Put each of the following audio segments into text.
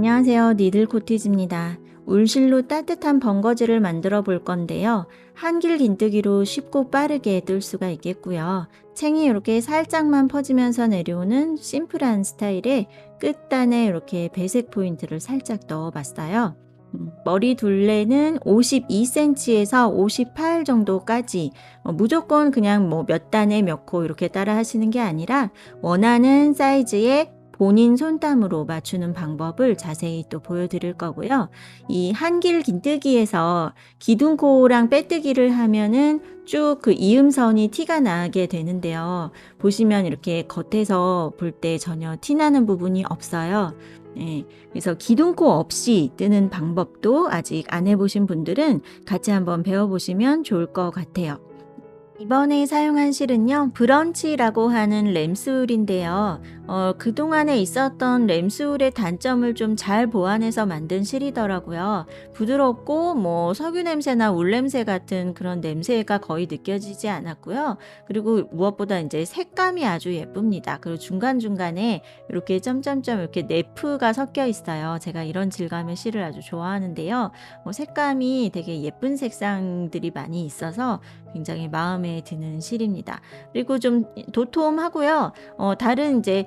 안녕하세요. 니들 코티즈입니다. 울실로 따뜻한 번거지를 만들어 볼 건데요. 한길 긴뜨기로 쉽고 빠르게 뜰 수가 있겠고요. 챙이 이렇게 살짝만 퍼지면서 내려오는 심플한 스타일에 끝단에 이렇게 배색 포인트를 살짝 넣어 봤어요. 머리 둘레는 52cm에서 58 정도까지 무조건 그냥 뭐 몇 단에 몇 코 이렇게 따라 하시는 게 아니라 원하는 사이즈에 본인 손땀으로 맞추는 방법을 자세히 또 보여드릴 거고요. 이 한길 긴뜨기에서 기둥코랑 빼뜨기를 하면은 쭉 그 이음선이 티가 나게 되는데요. 보시면 이렇게 겉에서 볼 때 전혀 티나는 부분이 없어요. 네, 그래서 기둥코 없이 뜨는 방법도 아직 안 해보신 분들은 같이 한번 배워보시면 좋을 것 같아요. 이번에 사용한 실은요, 브런치라고 하는 램스울인데요. 그동안에 있었던 램스울의 단점을 좀 잘 보완해서 만든 실이더라고요. 부드럽고, 뭐, 석유 냄새나 울 냄새 같은 그런 냄새가 거의 느껴지지 않았고요. 그리고 무엇보다 이제 색감이 아주 예쁩니다. 그리고 중간중간에 이렇게 점점점 이렇게 네프가 섞여 있어요. 제가 이런 질감의 실을 아주 좋아하는데요. 색감이 되게 예쁜 색상들이 많이 있어서 굉장히 마음에 드는 실입니다. 그리고 좀 도톰하고요. 다른 이제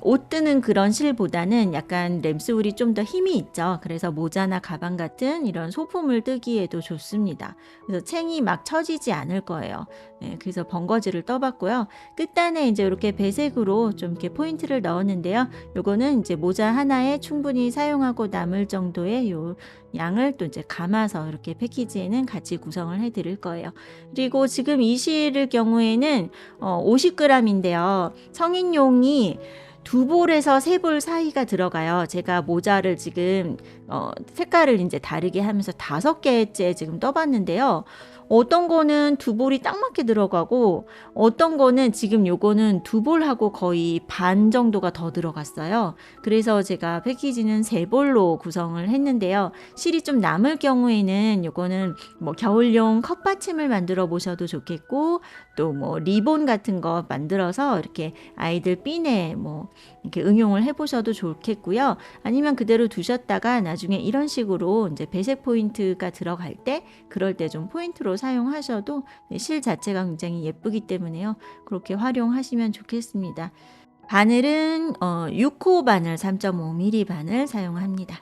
옷 뜨는 그런 실보다는 약간 램스울이 좀 더 힘이 있죠. 그래서 모자나 가방 같은 이런 소품을 뜨기에도 좋습니다. 그래서 챙이 막 처지지 않을 거예요. 네, 그래서 번거지를 떠봤고요. 끝단에 이제 이렇게 배색으로 좀 이렇게 포인트를 넣었는데요. 요거는 이제 모자 하나에 충분히 사용하고 남을 정도의 요 양을 또 이제 감아서 이렇게 패키지에는 같이 구성을 해 드릴 거예요. 그리고 지금 이 실의 경우에는 50g인데요. 성인용이 2볼에서 3볼 사이가 들어가요. 제가 모자를 지금 색깔을 이제 다르게 하면서 5개째 지금 떠봤는데요. 어떤 거는 2볼이 딱 맞게 들어가고 어떤 거는 지금 요거는 2볼하고 거의 반 정도가 더 들어갔어요. 그래서 제가 패키지는 3볼로 구성을 했는데요. 실이 좀 남을 경우에는 요거는 뭐 겨울용 컵받침을 만들어 보셔도 좋겠고, 또 뭐 리본 같은 거 만들어서 이렇게 아이들 핀에 뭐 이렇게 응용을 해 보셔도 좋겠고요. 아니면 그대로 두셨다가 나중에 이런 식으로 이제 배색 포인트가 들어갈 때, 그럴 때 좀 포인트로 사용하셔도 실 자체가 굉장히 예쁘기 때문에요. 그렇게 활용하시면 좋겠습니다. 바늘은 6호 바늘 3.5mm 바늘 사용합니다.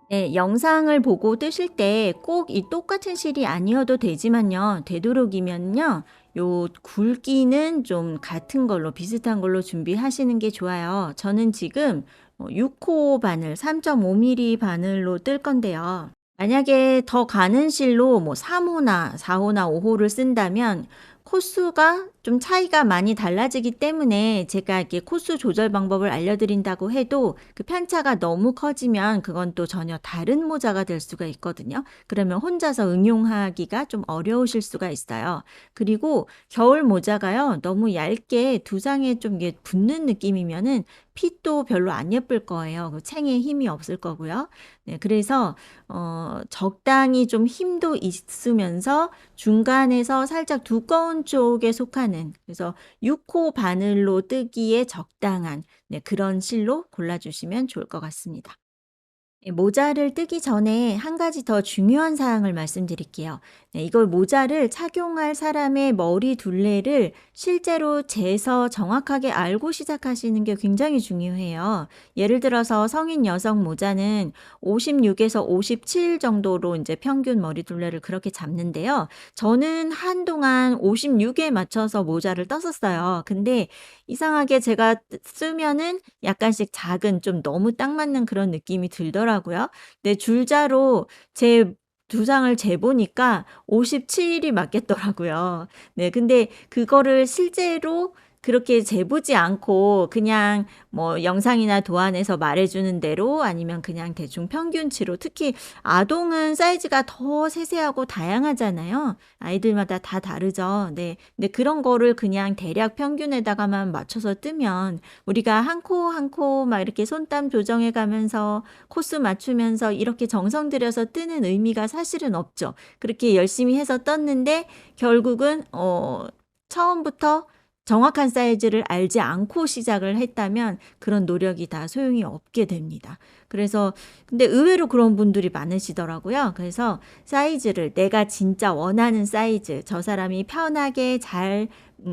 네, 영상을 보고 뜨실 때 꼭 이 똑같은 실이 아니어도 되지만요. 되도록이면요. 요 굵기는 좀 같은 걸로, 비슷한 걸로 준비하시는 게 좋아요. 저는 지금 6호 바늘 3.5mm 바늘로 뜰 건데요. 만약에 더 가는 실로 뭐 3호나 4호나 5호를 쓴다면 코수가 좀 차이가 많이 달라지기 때문에 제가 이렇게 코수 조절 방법을 알려드린다고 해도 그 편차가 너무 커지면 그건 또 전혀 다른 모자가 될 수가 있거든요. 그러면 혼자서 응용하기가 좀 어려우실 수가 있어요. 그리고 겨울 모자가요, 너무 얇게 두상에 좀 이게 붙는 느낌이면은 핏도 별로 안 예쁠 거예요. 그 챙에 힘이 없을 거고요. 네, 그래서 적당히 좀 힘도 있으면서 중간에서 살짝 두꺼운 쪽에 속하는, 그래서 6호 바늘로 뜨기에 적당한 그런 실로 골라주시면 좋을 것 같습니다. 모자를 뜨기 전에 한 가지 더 중요한 사항을 말씀드릴게요. 네, 이걸 모자를 착용할 사람의 머리 둘레를 실제로 재서 정확하게 알고 시작하시는 게 굉장히 중요해요. 예를 들어서 성인 여성 모자는 56에서 57 정도로 이제 평균 머리 둘레를 그렇게 잡는데요. 저는 한동안 56에 맞춰서 모자를 떴었어요. 근데 이상하게 제가 쓰면은 약간씩 작은, 좀 너무 딱 맞는 그런 느낌이 들더라고요. 네, 줄자로 제 두상을 재보니까 57이 맞겠더라고요. 네, 근데 그거를 실제로 그렇게 재보지 않고 그냥 뭐 영상이나 도안에서 말해주는 대로, 아니면 그냥 대충 평균치로, 특히 아동은 사이즈가 더 세세하고 다양하잖아요. 아이들마다 다 다르죠. 네. 근데 그런 거를 그냥 대략 평균에다가만 맞춰서 뜨면 우리가 한 코 한 코 막 이렇게 손땀 조정해 가면서 코스 맞추면서 이렇게 정성 들여서 뜨는 의미가 사실은 없죠. 그렇게 열심히 해서 떴는데 결국은 처음부터 정확한 사이즈를 알지 않고 시작을 했다면 그런 노력이 다 소용이 없게 됩니다. 그래서 근데 의외로 그런 분들이 많으시더라고요. 그래서 사이즈를 내가 진짜 원하는 사이즈, 저 사람이 편하게 잘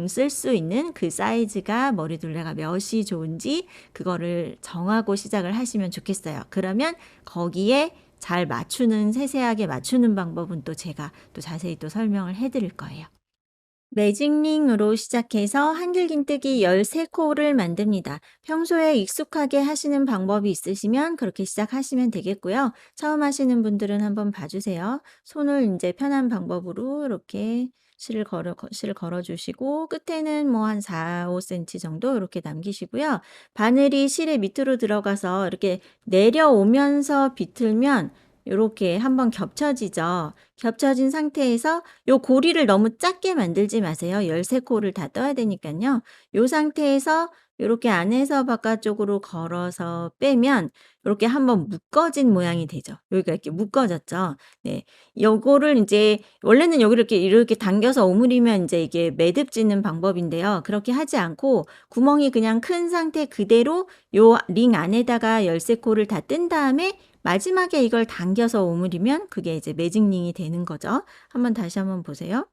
쓸 수 있는 그 사이즈가 머리둘레가 몇이 좋은지 그거를 정하고 시작을 하시면 좋겠어요. 그러면 거기에 잘 맞추는 세세하게 맞추는 방법은 또 제가 또 자세히 또 설명을 해 드릴 거예요. 매직링으로 시작해서 한길긴뜨기 13코를 만듭니다. 평소에 익숙하게 하시는 방법이 있으시면 그렇게 시작하시면 되겠고요. 처음 하시는 분들은 한번 봐주세요. 손을 이제 편한 방법으로 이렇게 실을 걸어 주시고 끝에는 뭐 한 4, 5cm 정도 이렇게 남기시고요. 바늘이 실의 밑으로 들어가서 이렇게 내려오면서 비틀면 요렇게 한번 겹쳐지죠. 겹쳐진 상태에서 요 고리를 너무 작게 만들지 마세요. 13코를 다 떠야 되니깐요. 요 상태에서 요렇게 안에서 바깥쪽으로 걸어서 빼면 요렇게 한번 묶어진 모양이 되죠. 여기가 이렇게 묶어졌죠. 네. 요거를 인제 원래는 여기를 이렇게 당겨서 오므리면 인제 이게 매듭지는 방법인데요. 그렇게 하지 않고 구멍이 그냥 큰 상태 그대로 요 링 안에다가 13코를 다 뜬 다음에 마지막에 이걸 당겨서 오므리면 그게 이제 매직링이 되는 거죠. 다시 한번 보세요.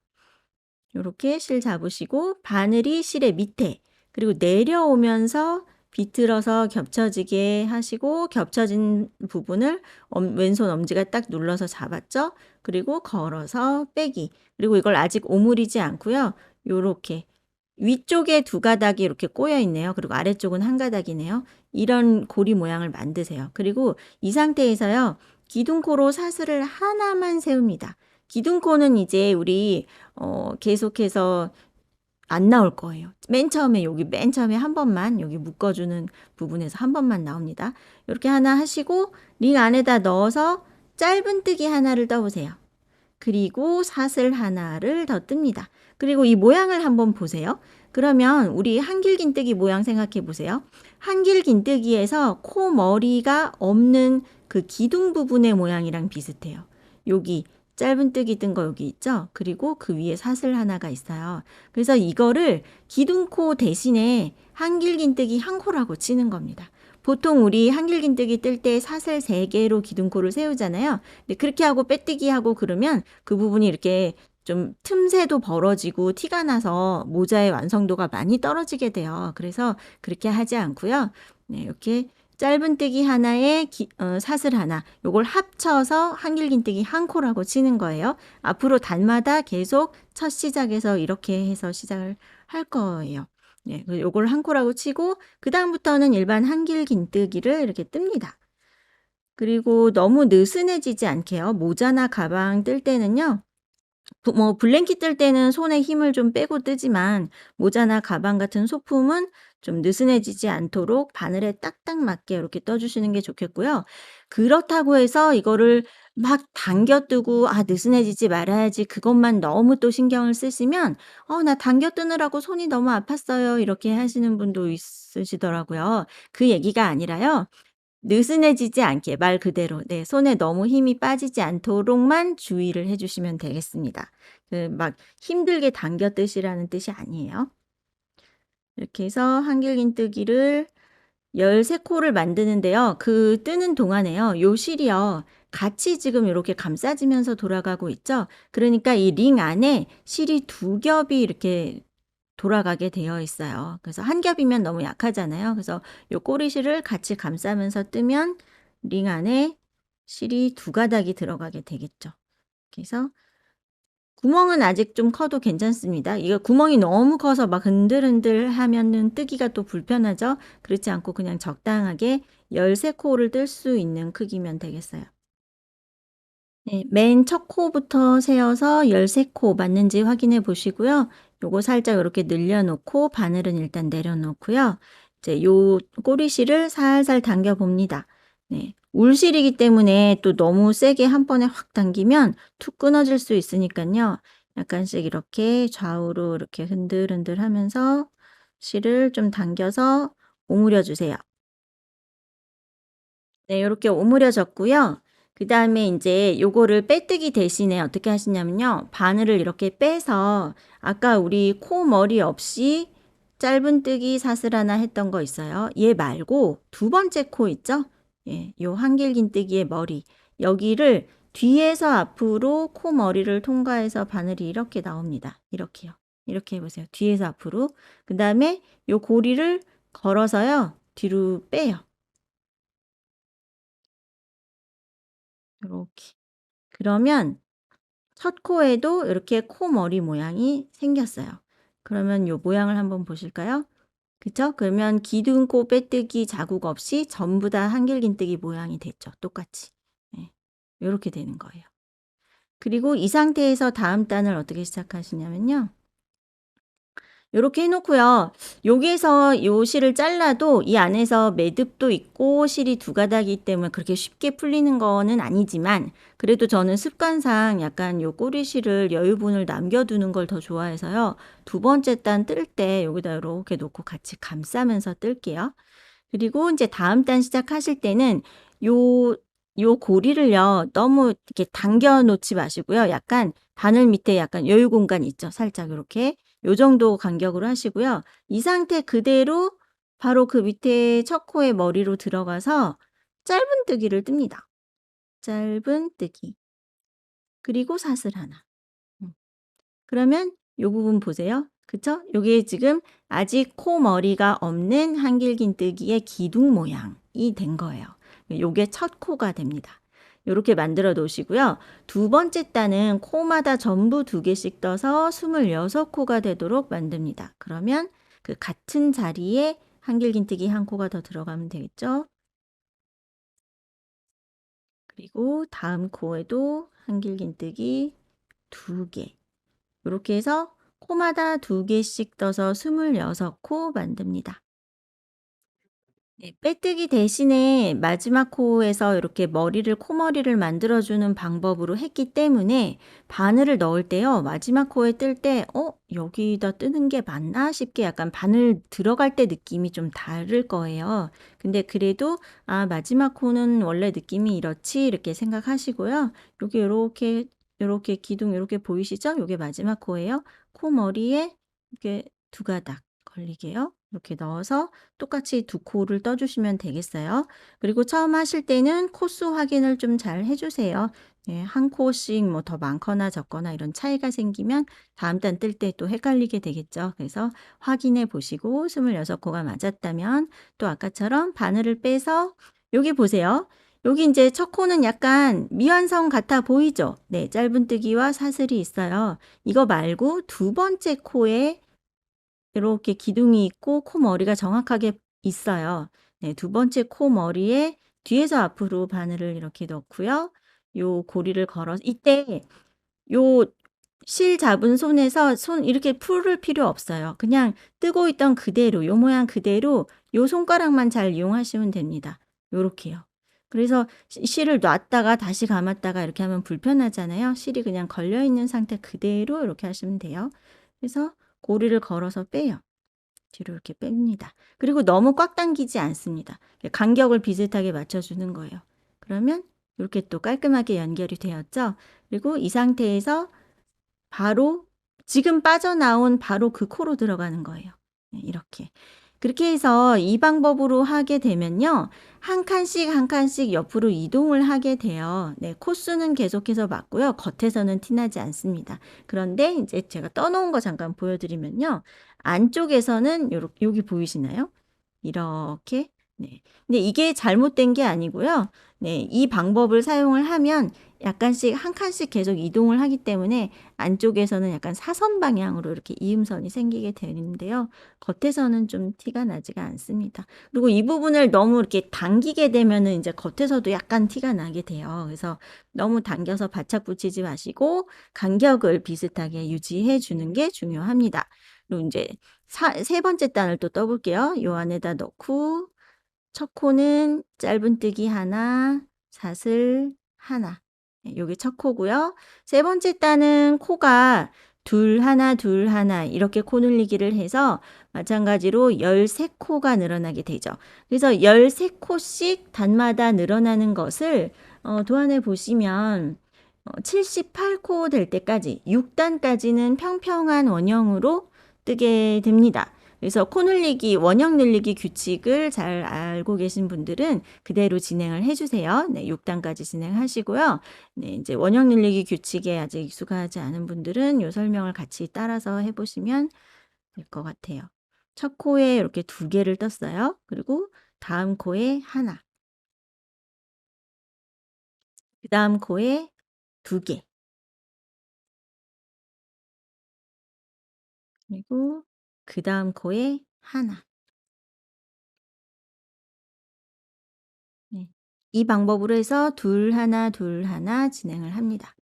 요렇게 실 잡으시고 바늘이 실의 밑에 그리고 내려오면서 비틀어서 겹쳐지게 하시고 겹쳐진 부분을 왼손 엄지가 딱 눌러서 잡았죠. 그리고 걸어서 빼기. 그리고 이걸 아직 오므리지 않고요. 요렇게 위쪽에 두 가닥이 이렇게 꼬여 있네요. 그리고 아래쪽은 한 가닥이네요. 이런 고리 모양을 만드세요. 그리고 이 상태에서요. 기둥코로 사슬을 하나만 세웁니다. 기둥코는 이제 우리 계속해서 안 나올 거예요. 맨 처음에 여기 맨 처음에 한 번만 여기 묶어주는 부분에서 한 번만 나옵니다. 이렇게 하나 하시고 링 안에다 넣어서 짧은뜨기 하나를 떠보세요. 그리고 사슬 하나를 더 뜹니다. 그리고 이 모양을 한번 보세요. 그러면 우리 한길긴뜨기 모양 생각해 보세요. 한길긴뜨기에서 코 머리가 없는 그 기둥 부분의 모양이랑 비슷해요. 여기 짧은뜨기 뜬 거 여기 있죠? 그리고 그 위에 사슬 하나가 있어요. 그래서 이거를 기둥코 대신에 한길긴뜨기 한 코라고 치는 겁니다. 보통 우리 한길긴뜨기 뜰 때 사슬 3개로 기둥코를 세우잖아요. 근데 그렇게 하고 빼뜨기 하고 그러면 그 부분이 이렇게 좀 틈새도 벌어지고 티가 나서 모자의 완성도가 많이 떨어지게 돼요. 그래서 그렇게 하지 않고요. 네, 이렇게 짧은뜨기 하나에 사슬 하나 요걸 합쳐서 한길긴뜨기 한 코라고 치는 거예요. 앞으로 단마다 계속 첫 시작에서 이렇게 해서 시작을 할 거예요. 네, 요걸 한 코라고 치고 그 다음부터는 일반 한길긴뜨기를 이렇게 뜹니다. 그리고 너무 느슨해지지 않게요. 모자나 가방 뜰 때는요. 뭐 블랭킷 뜰 때는 손에 힘을 좀 빼고 뜨지만 모자나 가방 같은 소품은 좀 느슨해지지 않도록 바늘에 딱딱 맞게 이렇게 떠주시는 게 좋겠고요. 그렇다고 해서 이거를 막 당겨 뜨고 느슨해지지 말아야지 그것만 너무 또 신경을 쓰시면 나 당겨 뜨느라고 손이 너무 아팠어요. 이렇게 하시는 분도 있으시더라고요. 그 얘기가 아니라요. 느슨해지지 않게 말 그대로 손에 너무 힘이 빠지지 않도록만 주의를 해 주시면 되겠습니다. 막 힘들게 당겨 뜨시라는 뜻이 아니에요. 이렇게 해서 한길긴뜨기를 13코를 만드는데요. 그 뜨는 동안에요. 요 실이요. 같이 지금 이렇게 감싸지면서 돌아가고 있죠. 그러니까 이 링 안에 실이 2겹이 이렇게 돌아가게 되어 있어요. 그래서 한 겹이면 너무 약하잖아요. 그래서 요 꼬리실을 같이 감싸면서 뜨면 링 안에 실이 2가닥이 들어가게 되겠죠. 그래서 구멍은 아직 좀 커도 괜찮습니다. 이거 구멍이 너무 커서 막 흔들흔들 하면은 뜨기가 또 불편하죠. 그렇지 않고 그냥 적당하게 13코를 뜰 수 있는 크기면 되겠어요. 네, 맨 첫 코부터 세어서 13코 맞는지 확인해 보시고요. 요거 살짝 이렇게 늘려 놓고 바늘은 일단 내려 놓고요. 이제 요 꼬리실을 살살 당겨 봅니다. 네. 울실이기 때문에 또 너무 세게 한 번에 확 당기면 툭 끊어질 수 있으니까요. 약간씩 이렇게 좌우로 이렇게 흔들흔들 하면서 실을 좀 당겨서 오므려 주세요. 네, 요렇게 오므려졌고요. 그다음에 인제 요거를 빼뜨기 대신에 어떻게 하시냐면요. 바늘을 이렇게 빼서 아까 우리 코 머리 없이 짧은뜨기 사슬 하나 했던 거 있어요. 얘 말고 두 번째 코 있죠? 예, 요 한길긴뜨기의 머리. 여기를 뒤에서 앞으로 코 머리를 통과해서 바늘이 이렇게 나옵니다. 이렇게요. 이렇게 해보세요. 뒤에서 앞으로. 그 다음에 요 고리를 걸어서요. 뒤로 빼요. 이렇게. 그러면 첫 코에도 이렇게 코 머리 모양이 생겼어요. 그러면 요 모양을 한번 보실까요? 그쵸? 그러면 기둥코 빼뜨기 자국 없이 전부 다 한길긴뜨기 모양이 됐죠. 똑같이. 예. 요렇게 되는 거예요. 그리고 이 상태에서 다음 단을 어떻게 시작하시냐면요. 요렇게 해놓고요. 여기에서 요 실을 잘라도 이 안에서 매듭도 있고 실이 두 가닥이기 때문에 그렇게 쉽게 풀리는 거는 아니지만 그래도 저는 습관상 약간 요 꼬리실을 여유분을 남겨두는 걸 더 좋아해서요. 두 번째 단 뜰 때 여기다 이렇게 놓고 같이 감싸면서 뜰게요. 그리고 이제 다음 단 시작하실 때는 요 고리를요. 너무 이렇게 당겨 놓지 마시고요. 약간 바늘 밑에 약간 여유 공간 있죠. 살짝 이렇게. 요 정도 간격으로 하시고요. 이 상태 그대로 바로 그 밑에 첫 코의 머리로 들어가서 짧은뜨기를 뜹니다. 짧은뜨기. 그리고 사슬 하나. 그러면 요 부분 보세요. 그쵸? 요게 지금 아직 코 머리가 없는 한길긴뜨기의 기둥 모양이 된 거예요. 요게 첫 코가 됩니다. 요렇게 만들어 놓으시고요. 두 번째 단은 코마다 전부 두 개씩 떠서 26코가 되도록 만듭니다. 그러면 그 같은 자리에 한길긴뜨기 한 코가 더 들어가면 되겠죠? 그리고 다음 코에도 한길긴뜨기 두 개. 이렇게 해서 코마다 두 개씩 떠서 26코 만듭니다. 네, 빼뜨기 대신에 마지막 코에서 이렇게 머리를 코머리를 만들어주는 방법으로 했기 때문에 바늘을 넣을 때요. 마지막 코에 뜰 때 여기다 뜨는 게 맞나 싶게 약간 바늘 들어갈 때 느낌이 좀 다를 거예요. 근데 그래도 마지막 코는 원래 느낌이 이렇지 이렇게 생각하시고요. 여기 이렇게 기둥 이렇게 보이시죠? 이게 마지막 코예요. 코 머리에 이렇게 두 가닥 걸리게요. 이렇게 넣어서 똑같이 두 코를 떠주시면 되겠어요. 그리고 처음 하실 때는 코수 확인을 좀 잘 해주세요. 예, 한 코씩 뭐 더 많거나 적거나 이런 차이가 생기면 다음 단 뜰 때 또 헷갈리게 되겠죠. 그래서 확인해 보시고 26코가 맞았다면 또 아까처럼 바늘을 빼서 여기 보세요. 여기 이제 첫 코는 약간 미완성 같아 보이죠? 네, 짧은뜨기와 사슬이 있어요. 이거 말고 두 번째 코에 이렇게 기둥이 있고 코 머리가 정확하게 있어요. 네, 두 번째 코 머리에 뒤에서 앞으로 바늘을 이렇게 넣고요. 요 고리를 걸어서 이때 요 실 잡은 손에서 손 이렇게 풀을 필요 없어요. 그냥 뜨고 있던 그대로 요 모양 그대로 요 손가락만 잘 이용하시면 됩니다. 요렇게요. 그래서 실을 놨다가 다시 감았다가 이렇게 하면 불편하잖아요. 실이 그냥 걸려 있는 상태 그대로 이렇게 하시면 돼요. 그래서 고리를 걸어서 빼요. 뒤로 이렇게 뺍니다. 그리고 너무 꽉 당기지 않습니다. 간격을 비슷하게 맞춰주는 거예요. 그러면 이렇게 또 깔끔하게 연결이 되었죠. 그리고 이 상태에서 바로 지금 빠져나온 바로 그 코로 들어가는 거예요. 네, 이렇게. 그렇게 해서 이 방법으로 하게 되면요. 한 칸씩 한 칸씩 옆으로 이동을 하게 돼요. 네, 코수는 계속해서 맞고요. 겉에서는 티나지 않습니다. 그런데 이제 제가 떠놓은 거 잠깐 보여드리면요. 안쪽에서는 여기 보이시나요? 이렇게. 네. 근데 이게 잘못된 게 아니고요. 네, 이 방법을 사용을 하면 약간씩 한 칸씩 계속 이동을 하기 때문에 안쪽에서는 약간 사선 방향으로 이렇게 이음선이 생기게 되는데요. 겉에서는 좀 티가 나지가 않습니다. 그리고 이 부분을 너무 이렇게 당기게 되면은 이제 겉에서도 약간 티가 나게 돼요. 그래서 너무 당겨서 바짝 붙이지 마시고 간격을 비슷하게 유지해 주는 게 중요합니다. 그리고 이제 세 번째 단을 또 떠볼게요. 요 안에다 넣고 첫 코는 짧은뜨기 하나, 사슬 하나. 요게 첫 코고요. 세 번째 단은 코가 둘 하나 둘 하나 이렇게 코 늘리기를 해서 마찬가지로 13코가 늘어나게 되죠. 그래서 13코씩 단마다 늘어나는 것을 도안에 보시면 78코 될 때까지 6단까지는 평평한 원형으로 뜨게 됩니다. 그래서 코 늘리기, 원형 늘리기 규칙을 잘 알고 계신 분들은 그대로 진행을 해 주세요. 네, 6단까지 진행하시고요. 네, 이제 원형 늘리기 규칙에 아직 익숙하지 않은 분들은 요 설명을 같이 따라서 해 보시면 될 것 같아요. 첫 코에 이렇게 2개를 떴어요. 그리고 다음 코에 하나, 그다음 코에 2개, 그리고 그다음 코에 하나. 네. 이 방법으로 해서 둘 하나, 둘 하나 진행을 합니다.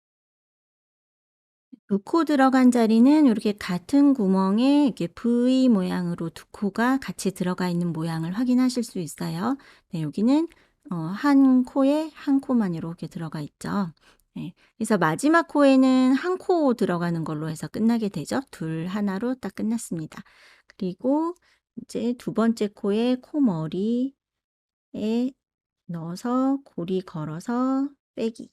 두 코 들어간 자리는 이렇게 같은 구멍에 이렇게 V 모양으로 두 코가 같이 들어가 있는 모양을 확인하실 수 있어요. 네, 여기는 한 코에 한 코만 이렇게 들어가 있죠. 네, 그래서 마지막 코에는 한 코 들어가는 걸로 해서 끝나게 되죠. 둘 하나로 딱 끝났습니다. 그리고 이제 두 번째 코에 코머리에 넣어서 고리 걸어서 빼기.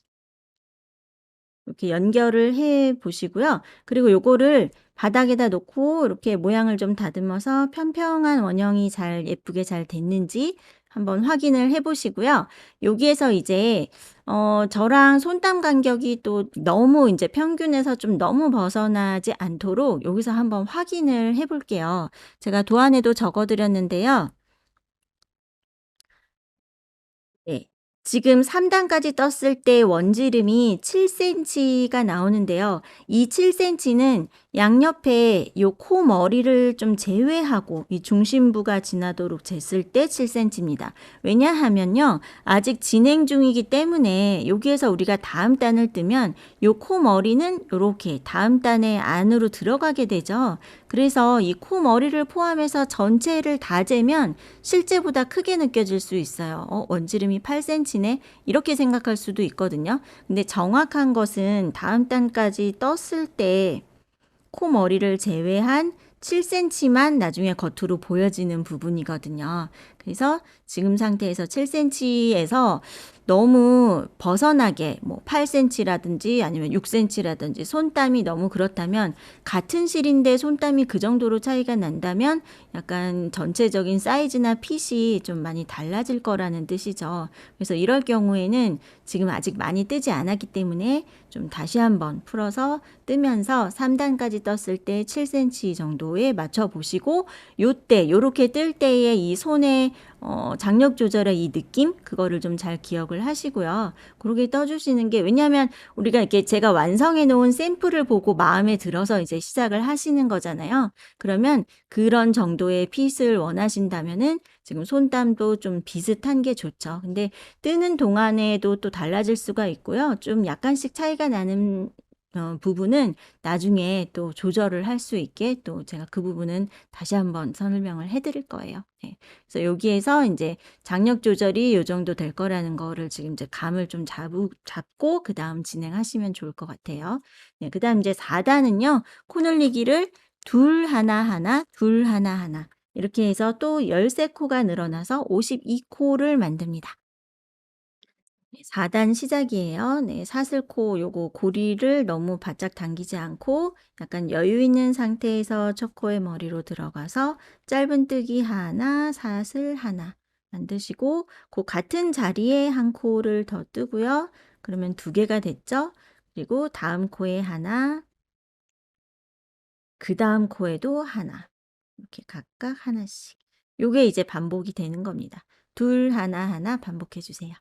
이렇게 연결을 해 보시고요. 그리고 요거를 바닥에다 놓고 이렇게 모양을 좀 다듬어서 평평한 원형이 잘 예쁘게 잘 됐는지 한번 확인을 해 보시고요. 여기에서 이제 저랑 손땀 간격이 또 너무 인제 평균에서 좀 너무 벗어나지 않도록 여기서 한번 확인을 해 볼게요. 제가 도안에도 적어 드렸는데요. 네. 지금 3단까지 떴을 때 원지름이 7cm가 나오는데요. 이 7cm는 양옆에 요 코 머리를 좀 제외하고 이 중심부가 지나도록 쟀을 때 7cm입니다. 왜냐하면요. 아직 진행 중이기 때문에 여기에서 우리가 다음 단을 뜨면 요 코 머리는 요렇게 다음 단의 안으로 들어가게 되죠. 그래서 이 코 머리를 포함해서 전체를 다 재면 실제보다 크게 느껴질 수 있어요. 원지름이 8cm네? 이렇게 생각할 수도 있거든요. 근데 정확한 것은 다음 단까지 떴을 때 코 머리를 제외한 7cm만 나중에 겉으로 보여지는 부분이거든요. 그래서 지금 상태에서 7cm에서 너무 벗어나게 뭐 8cm라든지 아니면 6cm라든지 손땀이 너무 그렇다면 같은 실인데 손땀이 그 정도로 차이가 난다면 약간 전체적인 사이즈나 핏이 좀 많이 달라질 거라는 뜻이죠. 그래서 이럴 경우에는 지금 아직 많이 뜨지 않았기 때문에 좀 다시 한번 풀어서 뜨면서 3단까지 떴을 때 7cm 정도에 맞춰 보시고 요때 요렇게 뜰 때의 이 손의 장력 조절의 이 느낌 그거를 좀 잘 기억을 하시고요. 그렇게 떠주시는 게 왜냐하면 우리가 이렇게 제가 완성해 놓은 샘플을 보고 마음에 들어서 이제 시작을 하시는 거잖아요. 그러면 그런 정도의 핏을 원하신다면은 지금 손땀도 좀 비슷한 게 좋죠. 근데 뜨는 동안에도 또 달라질 수가 있고요. 좀 약간씩 차이가 나는 부분은 나중에 또 조절을 할 수 있게 또 제가 그 부분은 다시 한번 설명을 해 드릴 거예요. 네. 그래서 여기에서 인제 장력 조절이 요 정도 될 거라는 거를 지금 이제 감을 좀 잡고 그다음 진행하시면 좋을 것 같아요. 네, 그다음 이제 4단은요. 코 늘리기를 둘 하나 하나, 둘 하나 하나 이렇게 해서 또 13코가 늘어나서 52코를 만듭니다. 네, 4단 시작이에요. 네, 사슬코 요거 고리를 너무 바짝 당기지 않고 약간 여유 있는 상태에서 첫 코의 머리로 들어가서 짧은뜨기 하나, 사슬 하나 만드시고 그 같은 자리에 한 코를 더 뜨고요. 그러면 2개가 됐죠? 그리고 다음 코에 하나, 그다음 코에도 하나. 이렇게 각각 하나씩. 요게 이제 반복이 되는 겁니다. 둘 하나 하나 반복해 주세요.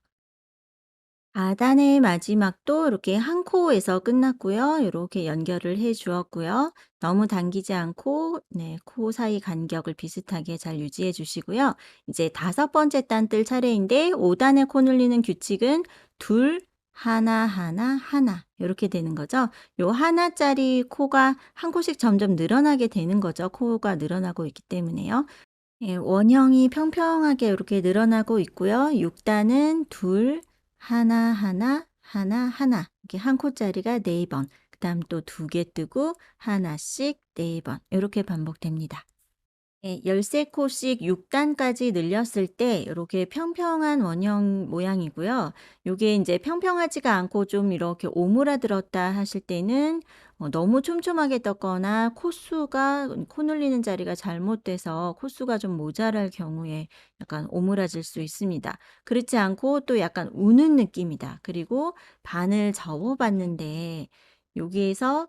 4단의 마지막도 이렇게 한 코에서 끝났고요. 이렇게 연결을 해 주었고요. 너무 당기지 않고 네, 코 사이 간격을 비슷하게 잘 유지해 주시고요. 이제 5번째 단 뜰 차례인데 5단에 코 늘리는 규칙은 둘 하나 하나 하나 이렇게 되는 거죠. 요 하나짜리 코가 한 코씩 점점 늘어나게 되는 거죠. 코가 늘어나고 있기 때문에요. 예, 원형이 평평하게 이렇게 늘어나고 있고요. 6단은 둘, 하나, 하나, 하나, 하나. 이렇게 한 코짜리가 4번. 그 다음 또 2개 뜨고 하나씩 4번. 이렇게 반복됩니다. 예, 13코씩 6단까지 늘렸을 때 이렇게 평평한 원형 모양이고요. 요게 이제 평평하지가 않고 좀 이렇게 오므라들었다 하실 때는 너무 촘촘하게 떴거나 코 눌리는 자리가 잘못돼서 콧수가 좀 모자랄 경우에 약간 오므라질 수 있습니다. 그렇지 않고 또 약간 우는 느낌이다. 그리고 반을 접어 봤는데 여기에서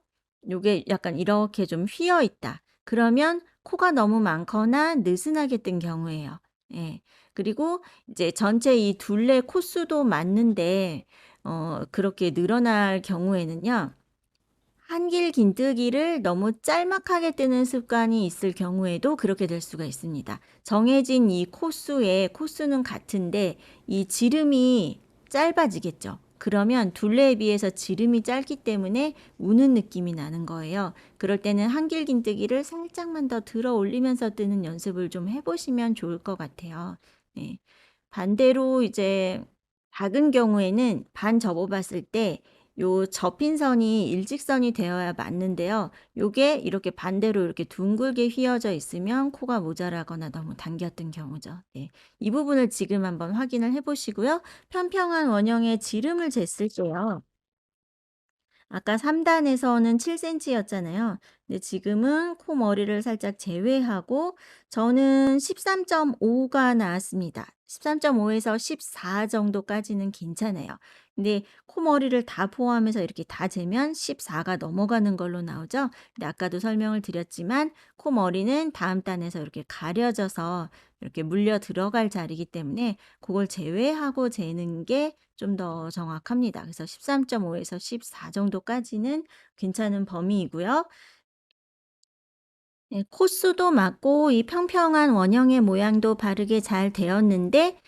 요게 약간 이렇게 좀 휘어 있다. 그러면 코가 너무 많거나 느슨하게 뜬 경우예요. 예. 그리고 이제 전체 이 둘레 코수도 맞는데 그렇게 늘어날 경우에는요. 한길 긴뜨기를 너무 짤막하게 뜨는 습관이 있을 경우에도 그렇게 될 수가 있습니다. 정해진 이 코수는 같은데 이 지름이 짧아지겠죠. 그러면 둘레에 비해서 지름이 짧기 때문에 우는 느낌이 나는 거예요. 그럴 때는 한길 긴뜨기를 살짝만 더 들어 올리면서 뜨는 연습을 좀 해보시면 좋을 것 같아요. 네. 반대로 이제 작은 경우에는 반 접어 봤을 때 요 접힌 선이 일직선이 되어야 맞는데요. 요게 이렇게 반대로 이렇게 둥글게 휘어져 있으면 코가 모자라거나 너무 당겼던 경우죠. 네. 이 부분을 지금 한번 확인을 해 보시고요. 평평한 원형의 지름을 쟀을게요. 아까 3단에서는 7cm였잖아요. 근데 지금은 코 머리를 살짝 제외하고 저는 13.5가 나왔습니다. 13.5에서 14 정도까지는 괜찮아요. 근데 코 머리를 다 포함해서 이렇게 다 재면 14가 넘어가는 걸로 나오죠. 근데 아까도 설명을 드렸지만 코 머리는 다음 단에서 이렇게 가려져서 이렇게 물려 들어갈 자리이기 때문에 그걸 제외하고 재는 게 좀 더 정확합니다. 그래서 13.5에서 14 정도까지는 괜찮은 범위이고요. 네, 코수도 맞고 이 평평한 원형의 모양도 바르게 잘 되었는데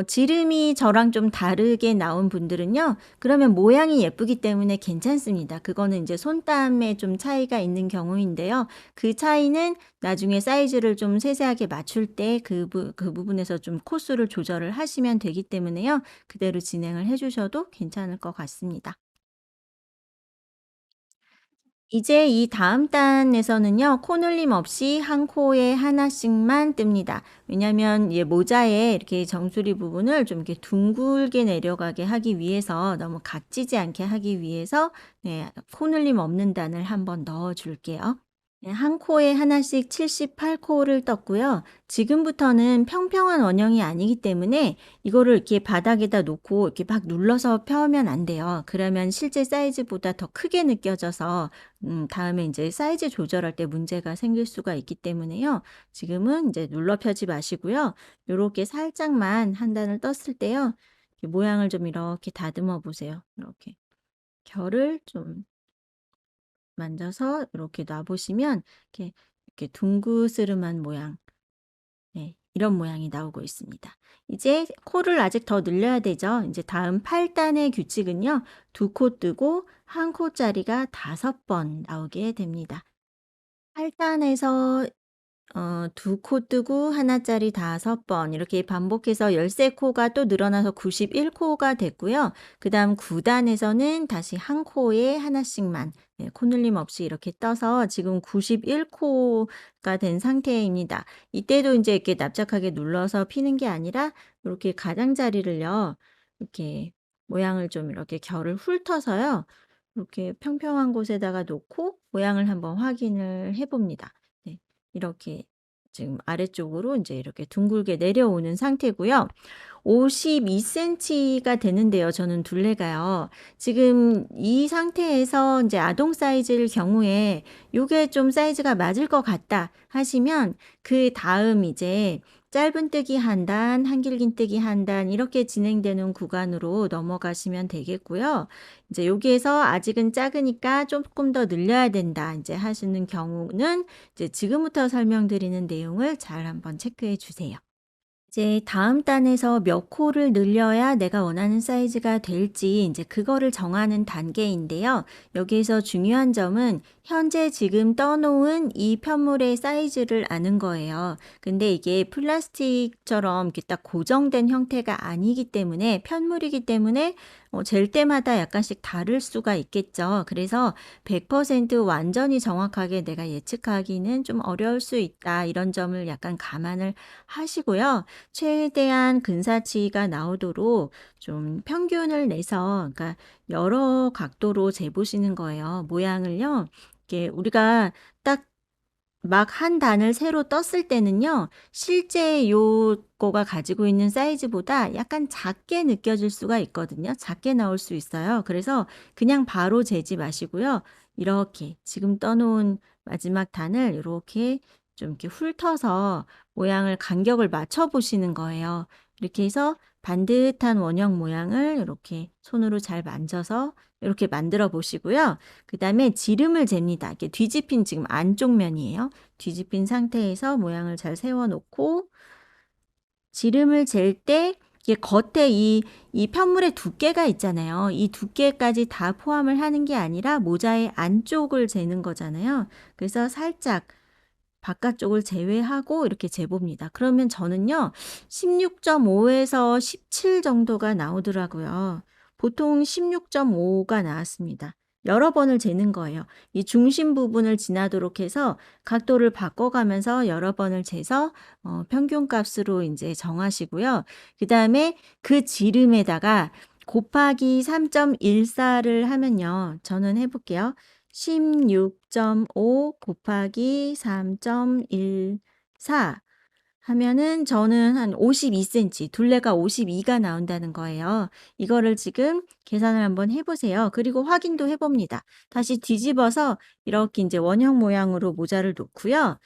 지름이 저랑 좀 다르게 나온 분들은요. 그러면 모양이 예쁘기 때문에 괜찮습니다. 그거는 이제 손땀에 좀 차이가 있는 경우인데요. 그 차이는 나중에 사이즈를 좀 세세하게 맞출 때 그 부분에서 좀 코수를 조절을 하시면 되기 때문에요. 그대로 진행을 해 주셔도 괜찮을 것 같습니다. 이제 이 다음 단에서는요. 코눌림 없이 한 코에 하나씩만 뜹니다. 왜냐하면 이 모자에 이렇게 정수리 부분을 좀 이렇게 둥글게 내려가게 하기 위해서 너무 각지지 않게 하기 위해서 네, 코눌림 없는 단을 한번 넣어 줄게요. 네, 한 코에 하나씩 78코를 떴고요. 지금부터는 평평한 원형이 아니기 때문에 이거를 이렇게 바닥에다 놓고 이렇게 막 눌러서 펴면 안 돼요. 그러면 실제 사이즈보다 더 크게 느껴져서 다음에 이제 사이즈 조절할 때 문제가 생길 수가 있기 때문에요. 지금은 이제 눌러 펴지 마시고요. 요렇게 살짝만 한 단을 떴을 때요. 이렇게 모양을 좀 이렇게 다듬어 보세요. 이렇게 결을 좀 만져서 이렇게 놔 보시면 이렇게 둥그스름한 모양, 네, 이런 모양이 나오고 있습니다. 이제 코를 아직 더 늘려야 되죠. 이제 다음 8단의 규칙은요. 두 코 뜨고 한 코짜리가 5번 나오게 됩니다. 8단에서 두 코 뜨고 하나짜리 5번 이렇게 반복해서 13코가 또 늘어나서 91코가 됐고요. 그다음 9단에서는 다시 한 코에 하나씩만 네, 코눌림 없이 이렇게 떠서 지금 91코가 된 상태입니다. 이때도 이제 이렇게 납작하게 눌러서 피는 게 아니라 이렇게 가장자리를요. 이렇게 모양을 좀 이렇게 결을 훑어서요. 이렇게 평평한 곳에다가 놓고 모양을 한번 확인을 해 봅니다. 네. 이렇게 지금 아래쪽으로 이제 이렇게 둥글게 내려오는 상태고요. 52cm가 되는데요. 저는 둘레가요. 지금 이 상태에서 이제 아동 사이즈일 경우에 요게 좀 사이즈가 맞을 것 같다 하시면 그다음 이제 짧은뜨기 한 단, 한길긴뜨기 한 단 이렇게 진행되는 구간으로 넘어가시면 되겠고요. 이제 여기에서 아직은 작으니까 조금 더 늘려야 된다 이제 하시는 경우는 이제 지금부터 설명드리는 내용을 잘 한번 체크해 주세요. 이제 다음 단에서 몇 코를 늘려야 내가 원하는 사이즈가 될지 이제 그거를 정하는 단계인데요. 여기에서 중요한 점은 현재 지금 떠놓은 이 편물의 사이즈를 아는 거예요. 근데 이게 플라스틱처럼 이렇게 딱 고정된 형태가 아니기 때문에 편물이기 때문에 잴 때마다 약간씩 다를 수가 있겠죠. 그래서 100% 완전히 정확하게 내가 예측하기는 좀 어려울 수 있다. 이런 점을 약간 감안을 하시고요. 최대한 근사치가 나오도록 좀 평균을 내서 그러니까 여러 각도로 재보시는 거예요. 모양을요. 이렇게 우리가 딱 막 한 단을 새로 떴을 때는요. 실제 요거가 가지고 있는 사이즈보다 약간 작게 느껴질 수가 있거든요. 작게 나올 수 있어요. 그래서 그냥 바로 재지 마시고요. 이렇게 지금 떠 놓은 마지막 단을 요렇게 좀 이렇게 훑어서 모양을 간격을 맞춰 보시는 거예요. 이렇게 해서 반듯한 원형 모양을 이렇게 손으로 잘 만져서 이렇게 만들어 보시고요. 그다음에 지름을 잽니다. 이렇게 뒤집힌 지금 안쪽 면이에요. 뒤집힌 상태에서 모양을 잘 세워 놓고 지름을 잴 때 이게 겉에 이 편물의 두께가 있잖아요. 이 두께까지 다 포함을 하는 게 아니라 모자의 안쪽을 재는 거잖아요. 그래서 살짝 바깥쪽을 제외하고 이렇게 재봅니다. 그러면 저는요. 16.5에서 17 정도가 나오더라고요. 보통 16.5가 나왔습니다. 여러 번을 재는 거예요. 이 중심 부분을 지나도록 해서 각도를 바꿔가면서 여러 번을 재서 평균값으로 이제 정하시고요. 그다음에 그 지름에다가 곱하기 3.14를 하면요. 저는 해볼게요. 16.5 곱하기 3.14 하면은 저는 한 52cm, 둘레가 52가 나온다는 거예요. 이거를 지금 계산을 한번 해보세요. 그리고 확인도 해봅니다. 다시 뒤집어서 이렇게 이제 원형 모양으로 모자를 놓고요.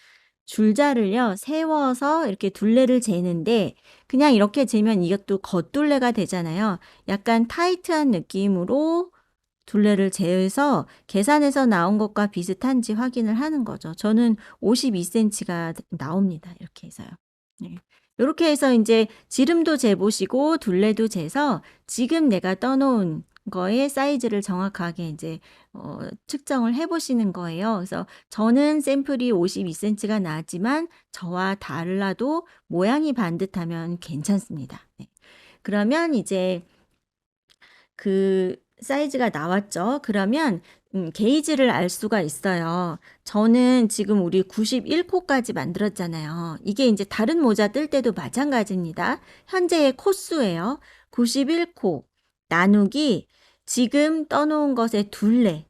줄자를요, 세워서 이렇게 둘레를 재는데 그냥 이렇게 재면 이것도 겉둘레가 되잖아요. 약간 타이트한 느낌으로 둘레를 재서 계산해서 나온 것과 비슷한지 확인을 하는 거죠. 저는 52cm가 나옵니다. 이렇게 해서요. 네. 요렇게 해서 이제 지름도 재보시고 둘레도 재서 지금 내가 떠놓은 거의 사이즈를 정확하게 이제 측정을 해보시는 거예요. 그래서 저는 샘플이 52cm가 나왔지만 저와 달라도 모양이 반듯하면 괜찮습니다. 네. 그러면 이제 그 사이즈가 나왔죠. 그러면 게이지를 알 수가 있어요. 저는 지금 우리 91코까지 만들었잖아요. 이게 이제 다른 모자 뜰 때도 마찬가지입니다. 현재의 코수예요. 91코 나누기 지금 떠놓은 것의 둘레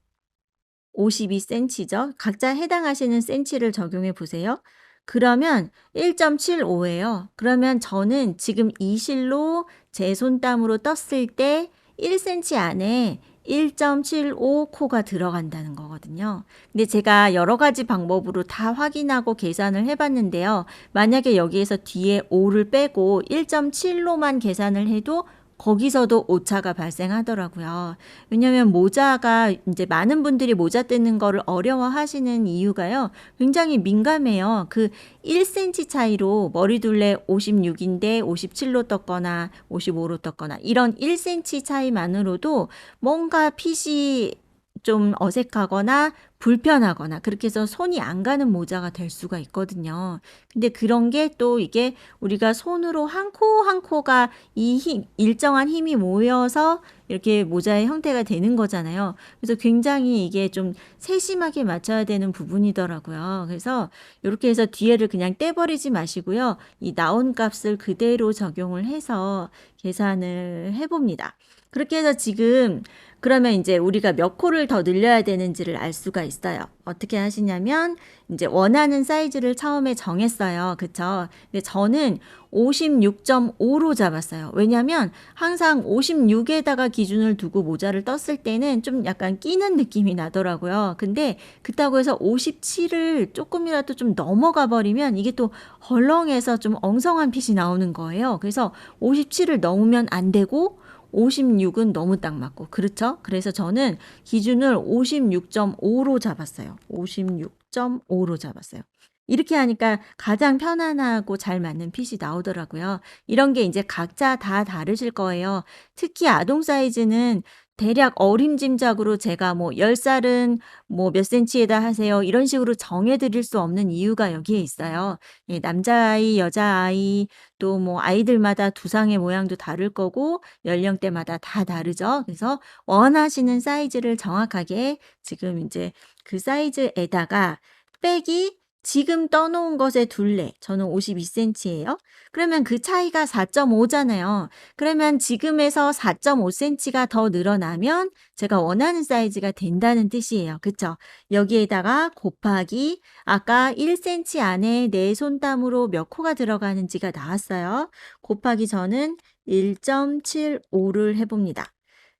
52cm죠. 각자 해당하시는 센치를 적용해 보세요. 그러면 1.75예요. 그러면 저는 지금 이 실로 제 손땀으로 떴을 때 1cm 안에 1.75코가 들어간다는 거거든요. 근데 제가 여러 가지 방법으로 다 확인하고 계산을 해봤는데요. 만약에 여기에서 뒤에 5를 빼고 1.7로만 계산을 해도 거기서도 오차가 발생하더라고요. 왜냐면 모자가 이제 많은 분들이 모자 뜯는 거를 어려워하시는 이유가요. 굉장히 민감해요. 그 1cm 차이로 머리둘레 56인데 57로 떴거나 55로 떴거나 이런 1cm 차이만으로도 뭔가 핏이 좀 어색하거나 불편하거나 그렇게 해서 손이 안 가는 모자가 될 수가 있거든요. 근데 그런 게 또 이게 우리가 손으로 한 코 한 코가 일정한 힘이 모여서 이렇게 모자의 형태가 되는 거잖아요. 그래서 굉장히 이게 좀 세심하게 맞춰야 되는 부분이더라고요. 그래서 이렇게 해서 뒤에를 그냥 떼버리지 마시고요. 이 나온 값을 그대로 적용을 해서 계산을 해봅니다. 그렇게 해서 지금 그러면 이제 우리가 몇 코를 더 늘려야 되는지를 알 수가 있어요. 어떻게 하시냐면 이제 원하는 사이즈를 처음에 정했어요. 그쵸? 근데 저는 56.5로 잡았어요. 왜냐면 항상 56에다가 기준을 두고 모자를 떴을 때는 좀 약간 끼는 느낌이 나더라고요. 근데 그렇다고 해서 57을 조금이라도 좀 넘어가 버리면 이게 또 헐렁해서 좀 엉성한 핏이 나오는 거예요. 그래서 57을 넘으면 안 되고 56은 너무 딱 맞고 그렇죠? 그래서 저는 기준을 56.5로 잡았어요. 56.5로 잡았어요. 이렇게 하니까 가장 편안하고 잘 맞는 핏이 나오더라고요. 이런 게 이제 각자 다 다르실 거예요. 특히 아동 사이즈는 대략 어림짐작으로 제가 뭐 10살은 뭐 몇 센치에다 하세요 이런 식으로 정해 드릴 수 없는 이유가 여기에 있어요. 예, 남자아이, 여자아이 또 뭐 아이들마다 두상의 모양도 다를 거고 연령대마다 다 다르죠. 그래서 원하시는 사이즈를 정확하게 지금 인제 그 사이즈에다가 빼기 지금 떠 놓은 것의 둘레, 저는 52 센치예요. 그러면 그 차이가 4.5 잖아요. 그러면 지금에서 4.5 센치가 더 늘어나면 제가 원하는 사이즈가 된다는 뜻이에요. 그쵸? 여기에다가 곱하기 아까 1 센치 안에 내 손땀으로 몇 코가 들어가는지가 나왔어요. 곱하기 저는 1.75를 해 봅니다.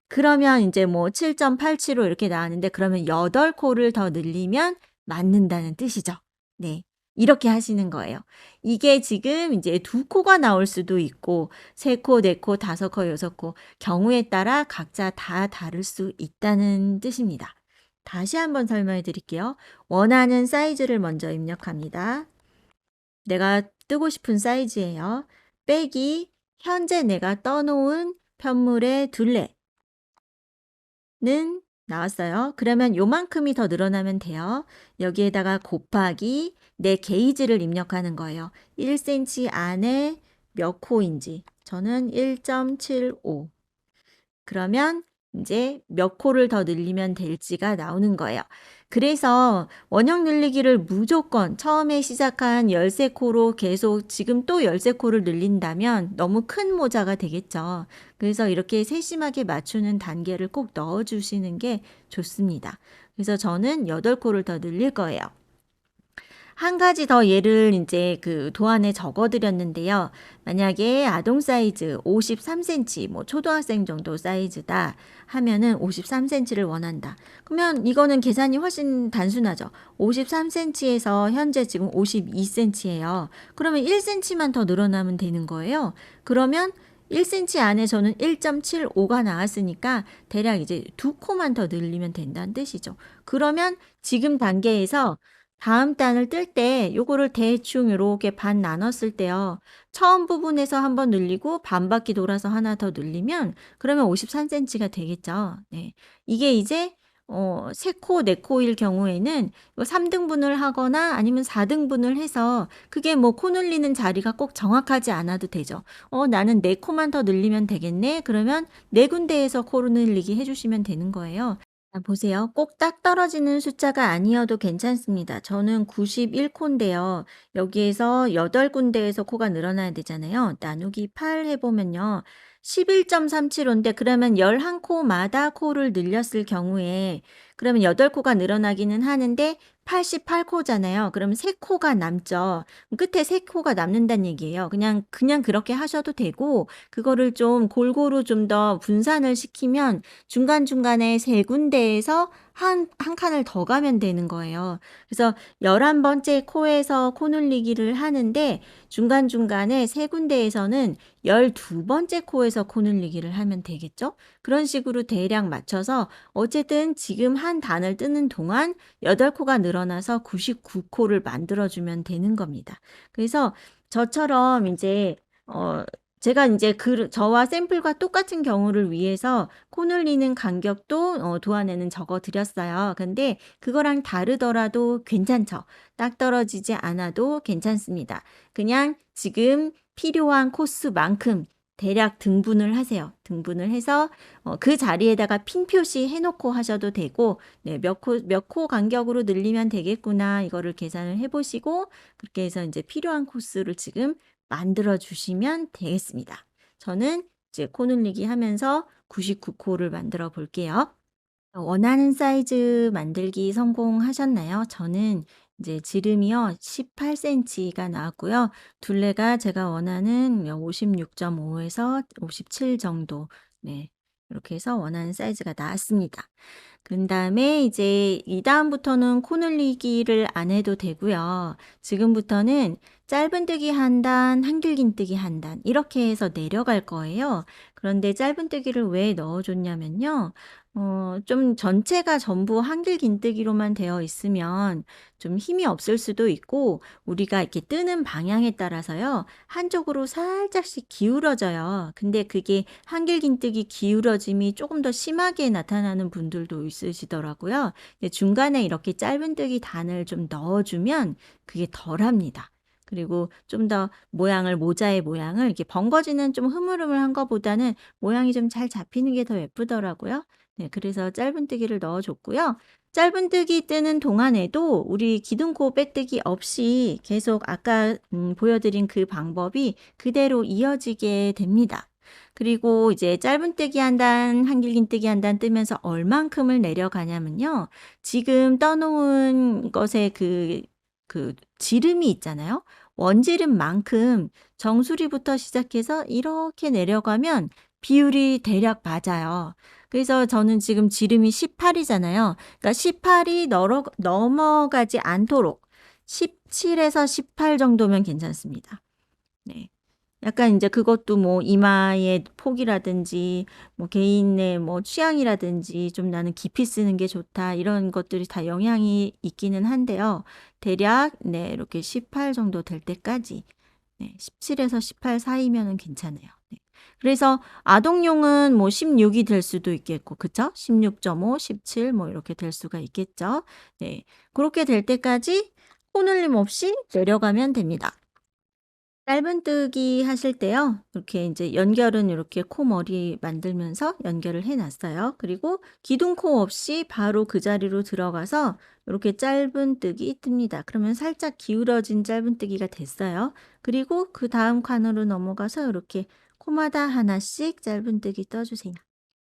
그러면 인제 뭐 7.87로 이렇게 나왔는데 그러면 8 코를 더 늘리면 맞는다는 뜻이죠. 네. 이렇게 하시는 거예요. 이게 지금 인제 2 코가 나올 수도 있고 3 코, 4 코, 5 코, 6 코 경우에 따라 각자 다 다를 수 있다는 뜻입니다. 다시 한번 설명해 드릴게요. 원하는 사이즈를 먼저 입력합니다. 내가 뜨고 싶은 사이즈예요. 빼기 현재 내가 떠 놓은 편물의 둘레 는 나왔어요. 그러면 요만큼이 더 늘어나면 돼요. 여기에다가 곱하기 내 게이지를 입력하는 거예요. 1 센치 안에 몇 코인지. 저는 1.75. 그러면 인제 몇 코를 더 늘리면 될지가 나오는 거예요. 그래서 원형 늘리기를 무조건 처음에 시작한 13 코로 계속 지금 또 13 코를 늘린다면 너무 큰 모자가 되겠죠. 그래서 이렇게 세심하게 맞추는 단계를 꼭 넣어 주시는 게 좋습니다. 그래서 저는 8 코를 더 늘릴 거예요. 한 가지 더 예를 인제 그 도안에 적어 드렸는데요. 만약에 아동 사이즈 53 센치 뭐 초등학생 정도 사이즈다 하면은 53 센치를 원한다. 그러면 이거는 계산이 훨씬 단순하죠. 53 센치에서 현재 지금 52 센치예요. 그러면 1 센치만 더 늘어나면 되는 거예요. 그러면 1 센치 안에 저는 1.75가 나왔으니까 대략 이제 2 코만 더 늘리면 된다는 뜻이죠. 그러면 지금 단계에서 다음 단을 뜰 때 요거를 대충 요렇게 반 나눴을 때요. 처음 부분에서 한번 늘리고 반바퀴 돌아서 하나 더 늘리면 그러면 53 센치가 되겠죠. 네. 이게 이제 3 코, 4 코일 경우에는 요 3 등분을 하거나 아니면 4 등분을 해서 그게 뭐 코 늘리는 자리가 꼭 정확하지 않아도 되죠. 나는 4 코만 더 늘리면 되겠네. 그러면 4 군데에서 코 늘리기 해 주시면 되는 거예요. 아, 보세요. 꼭 딱 떨어지는 숫자가 아니어도 괜찮습니다. 저는 91 코인데요. 여기에서 8 군데에서 코가 늘어나야 되잖아요. 나누기 8 해보면요. 11.375인데 그러면 11 코마다 코를 늘렸을 경우에 그러면 8 코가 늘어나기는 하는데 88 코잖아요. 그럼 3 코가 남죠. 끝에 3 코가 남는다는 얘기예요. 그냥 그렇게 하셔도 되고 그거를 좀 골고루 좀 더 분산을 시키면 중간중간에 3 군데에서 한 칸을 더 가면 되는 거예요. 그래서 11 번째 코에서 코 늘리기를 하는데 중간중간에 3 군데에서는 12 번째 코에서 코 늘리기를 하면 되겠죠? 그런 식으로 대략 맞춰서 어쨌든 지금 한 단을 뜨는 동안 8 코가 늘어나서 99 코를 만들어 주면 되는 겁니다. 그래서 저처럼 인제 제가 인제 저와 샘플과 똑같은 경우를 위해서 코 늘리는 간격도 도안에는 적어 드렸어요. 근데 그거랑 다르더라도 괜찮죠. 딱 떨어지지 않아도 괜찮습니다. 그냥 지금 필요한 코수만큼 대략 등분을 하세요. 등분을 해서 그 자리에다가 핀 표시해 놓고 하셔도 되고 네 몇 코 간격으로 늘리면 되겠구나 이거를 계산을 해 보시고 그렇게 해서 인제 필요한 코수를 지금 만들어 주시면 되겠습니다. 저는 이제 코 늘리기 하면서 99 코를 만들어 볼게요. 원하는 사이즈 만들기 성공하셨나요? 저는 이제 지름이요 18 센치가 나왔고요. 둘레가 제가 원하는 56.5에서 57 정도 네 이렇게 해서 원하는 사이즈가 나왔습니다. 그다음에 이제 이다음부터는 코 늘리기를 안 해도 되고요. 지금부터는 짧은뜨기 한 단, 한길긴뜨기 한 단 이렇게 해서 내려갈 거예요. 그런데 짧은뜨기를 왜 넣어 줬냐면요. 좀 전체가 전부 한길긴뜨기로만 되어 있으면 좀 힘이 없을 수도 있고 우리가 이렇게 뜨는 방향에 따라서요. 한쪽으로 살짝씩 기울어져요. 근데 그게 한길긴뜨기 기울어짐이 조금 더 심하게 나타나는 분들도 있으시더라고요. 근데 중간에 이렇게 짧은뜨기 단을 좀 넣어 주면 그게 덜합니다. 그리고 좀 더 모자의 모양을 이렇게 번거지는 좀 흐물흐물한 거보다는 모양이 좀 잘 잡히는 게 더 예쁘더라고요. 네, 그래서 짧은뜨기를 넣어 줬고요. 짧은뜨기 뜨는 동안에도 우리 기둥코 빼뜨기 없이 계속 아까 보여드린 그 방법이 그대로 이어지게 됩니다. 그리고 이제 짧은뜨기 한 단, 한길긴뜨기 한 단 뜨면서 얼만큼을 내려가냐면요. 지금 떠 놓은 것에 그 지름이 있잖아요. 원지름만큼 정수리부터 시작해서 이렇게 내려가면 비율이 대략 맞아요. 그래서 저는 지금 지름이 18이잖아요. 그러니까 18이 넘어가지 않도록 17에서 18 정도면 괜찮습니다. 네. 약간 인제 그것도 뭐 이마의 폭이라든지 뭐 개인의 뭐 취향이라든지 좀 '나는 깊이 쓰는 게 좋다.' 이런 것들이 다 영향이 있기는 한데요. 대략 네 이렇게 18 정도 될 때까지 네 17에서 18 사이면은 괜찮아요. 네. 그래서 아동용은 뭐 16이 될 수도 있겠고 그쵸? 16.5, 17 뭐 이렇게 될 수가 있겠죠. 네. 고렇게 될 때까지 코늘림 없이 내려가면 됩니다. 짧은뜨기 하실 때요. 이렇게 인제 연결은 요렇게 코머리 만들면서 연결을 해 놨어요. 그리고 기둥코 없이 바로 그 자리로 들어가서 요렇게 짧은뜨기 뜹니다. 그러면 살짝 기울어진 짧은뜨기가 됐어요. 그리고 그다음 칸으로 넘어가서 요렇게 코마다 하나씩 짧은뜨기 떠 주세요.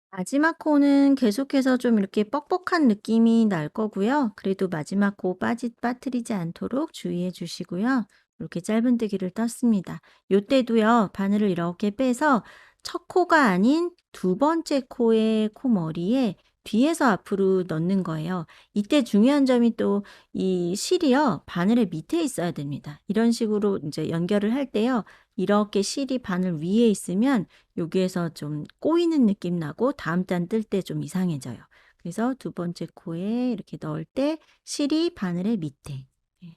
마지막 코는 계속해서 좀 이렇게 뻑뻑한 느낌이 날 거고요. 그래도 마지막 코 빠뜨리지 않도록 주의해 주시고요. 이렇게 짧은뜨기를 떴습니다. 요때도요. 바늘을 이렇게 빼서 첫 코가 아닌 두 번째 코의 코머리에 뒤에서 앞으로 넣는 거예요. 이때 중요한 점이 또 이 실이요. 바늘의 밑에 있어야 됩니다. 이런 식으로 이제 연결을 할 때요. 이렇게 실이 바늘 위에 있으면 여기에서 좀 꼬이는 느낌 나고 다음 단 뜰 때 좀 이상해져요. 그래서 두 번째 코에 이렇게 넣을 때 실이 바늘의 밑에 예,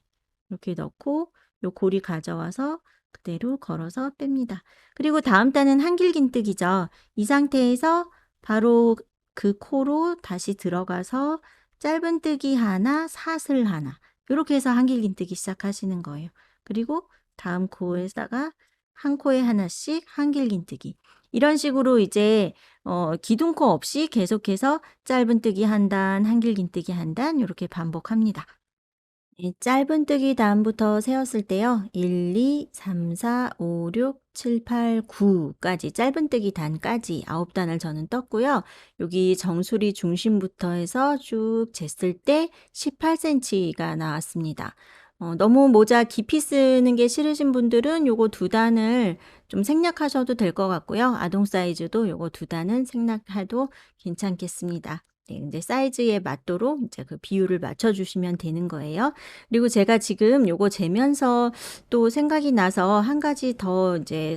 이렇게 넣고 요 고리 가져와서 그대로 걸어서 뺍니다. 그리고 다음 단은 한길긴뜨기죠. 이 상태에서 바로 그 코로 다시 들어가서 짧은뜨기 하나, 사슬 하나 이렇게 해서 한길긴뜨기 시작하시는 거예요. 그리고 다음 코에다가 한 코에 하나씩 한길긴뜨기 이런 식으로 이제 기둥코 없이 계속해서 짧은뜨기 한 단, 한길긴뜨기 한 단 요렇게 반복합니다. 이 짧은뜨기 단부터 세었을 때요. 1, 2, 3, 4, 5, 6, 7, 8, 9까지 짧은뜨기 단까지 9단을 저는 떴고요. 여기 정수리 중심부터 해서 쭉 쟀을 때 18cm가 나왔습니다. 너무 모자 깊이 쓰는 게 싫으신 분들은 요거 두 단을 좀 생략하셔도 될 것 같고요. 아동 사이즈도 요거 두 단은 생략해도 괜찮겠습니다. 네, 근데 사이즈에 맞도록 이제 그 비율을 맞춰 주시면 되는 거예요. 그리고 제가 지금 요거 재면서 또 생각이 나서 한 가지 더 이제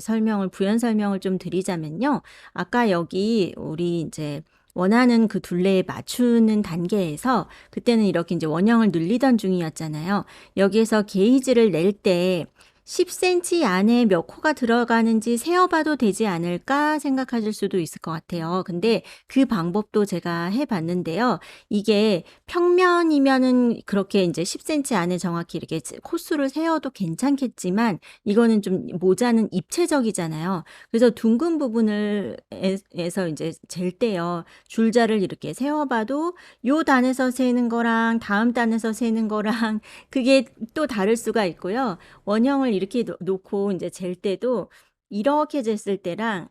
부연 설명을 좀 드리자면요. 아까 여기 우리 이제 원하는 그 둘레에 맞추는 단계에서 그때는 이렇게 이제 원형을 늘리던 중이었잖아요. 여기에서 게이지를 낼 때 10cm 안에 몇 코가 들어가는지 세어봐도 되지 않을까 생각하실 수도 있을 것 같아요. 근데 그 방법도 제가 해봤는데요. 이게 평면이면은 그렇게 이제 10cm 안에 정확히 이렇게 코수를 세어도 괜찮겠지만 이거는 좀 모자는 입체적이잖아요. 그래서 둥근 부분을 에서 이제 잴 때요. 줄자를 이렇게 세어봐도 요 단에서 세는 거랑 다음 단에서 세는 거랑 그게 또 다를 수가 있고요. 원형을 이렇게 놓고 이제 잴 때도 이렇게 쟀을 때랑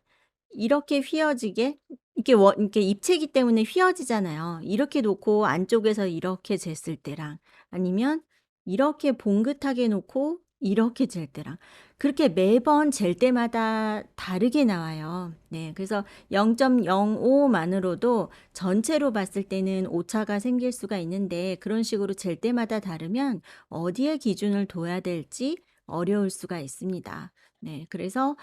이렇게 휘어지게 이렇게 입체이기 때문에 휘어지잖아요. 이렇게 놓고 안쪽에서 이렇게 쟀을 때랑 아니면 이렇게 봉긋하게 놓고 이렇게 잴 때랑 그렇게 매번 잴 때마다 다르게 나와요. 네. 그래서 0.05 만으로도 전체로 봤을 때는 오차가 생길 수가 있는데 그런 식으로 잴 때마다 다르면 어디에 기준을 둬야 될지 어려울 수가 있습니다. 네. 그래서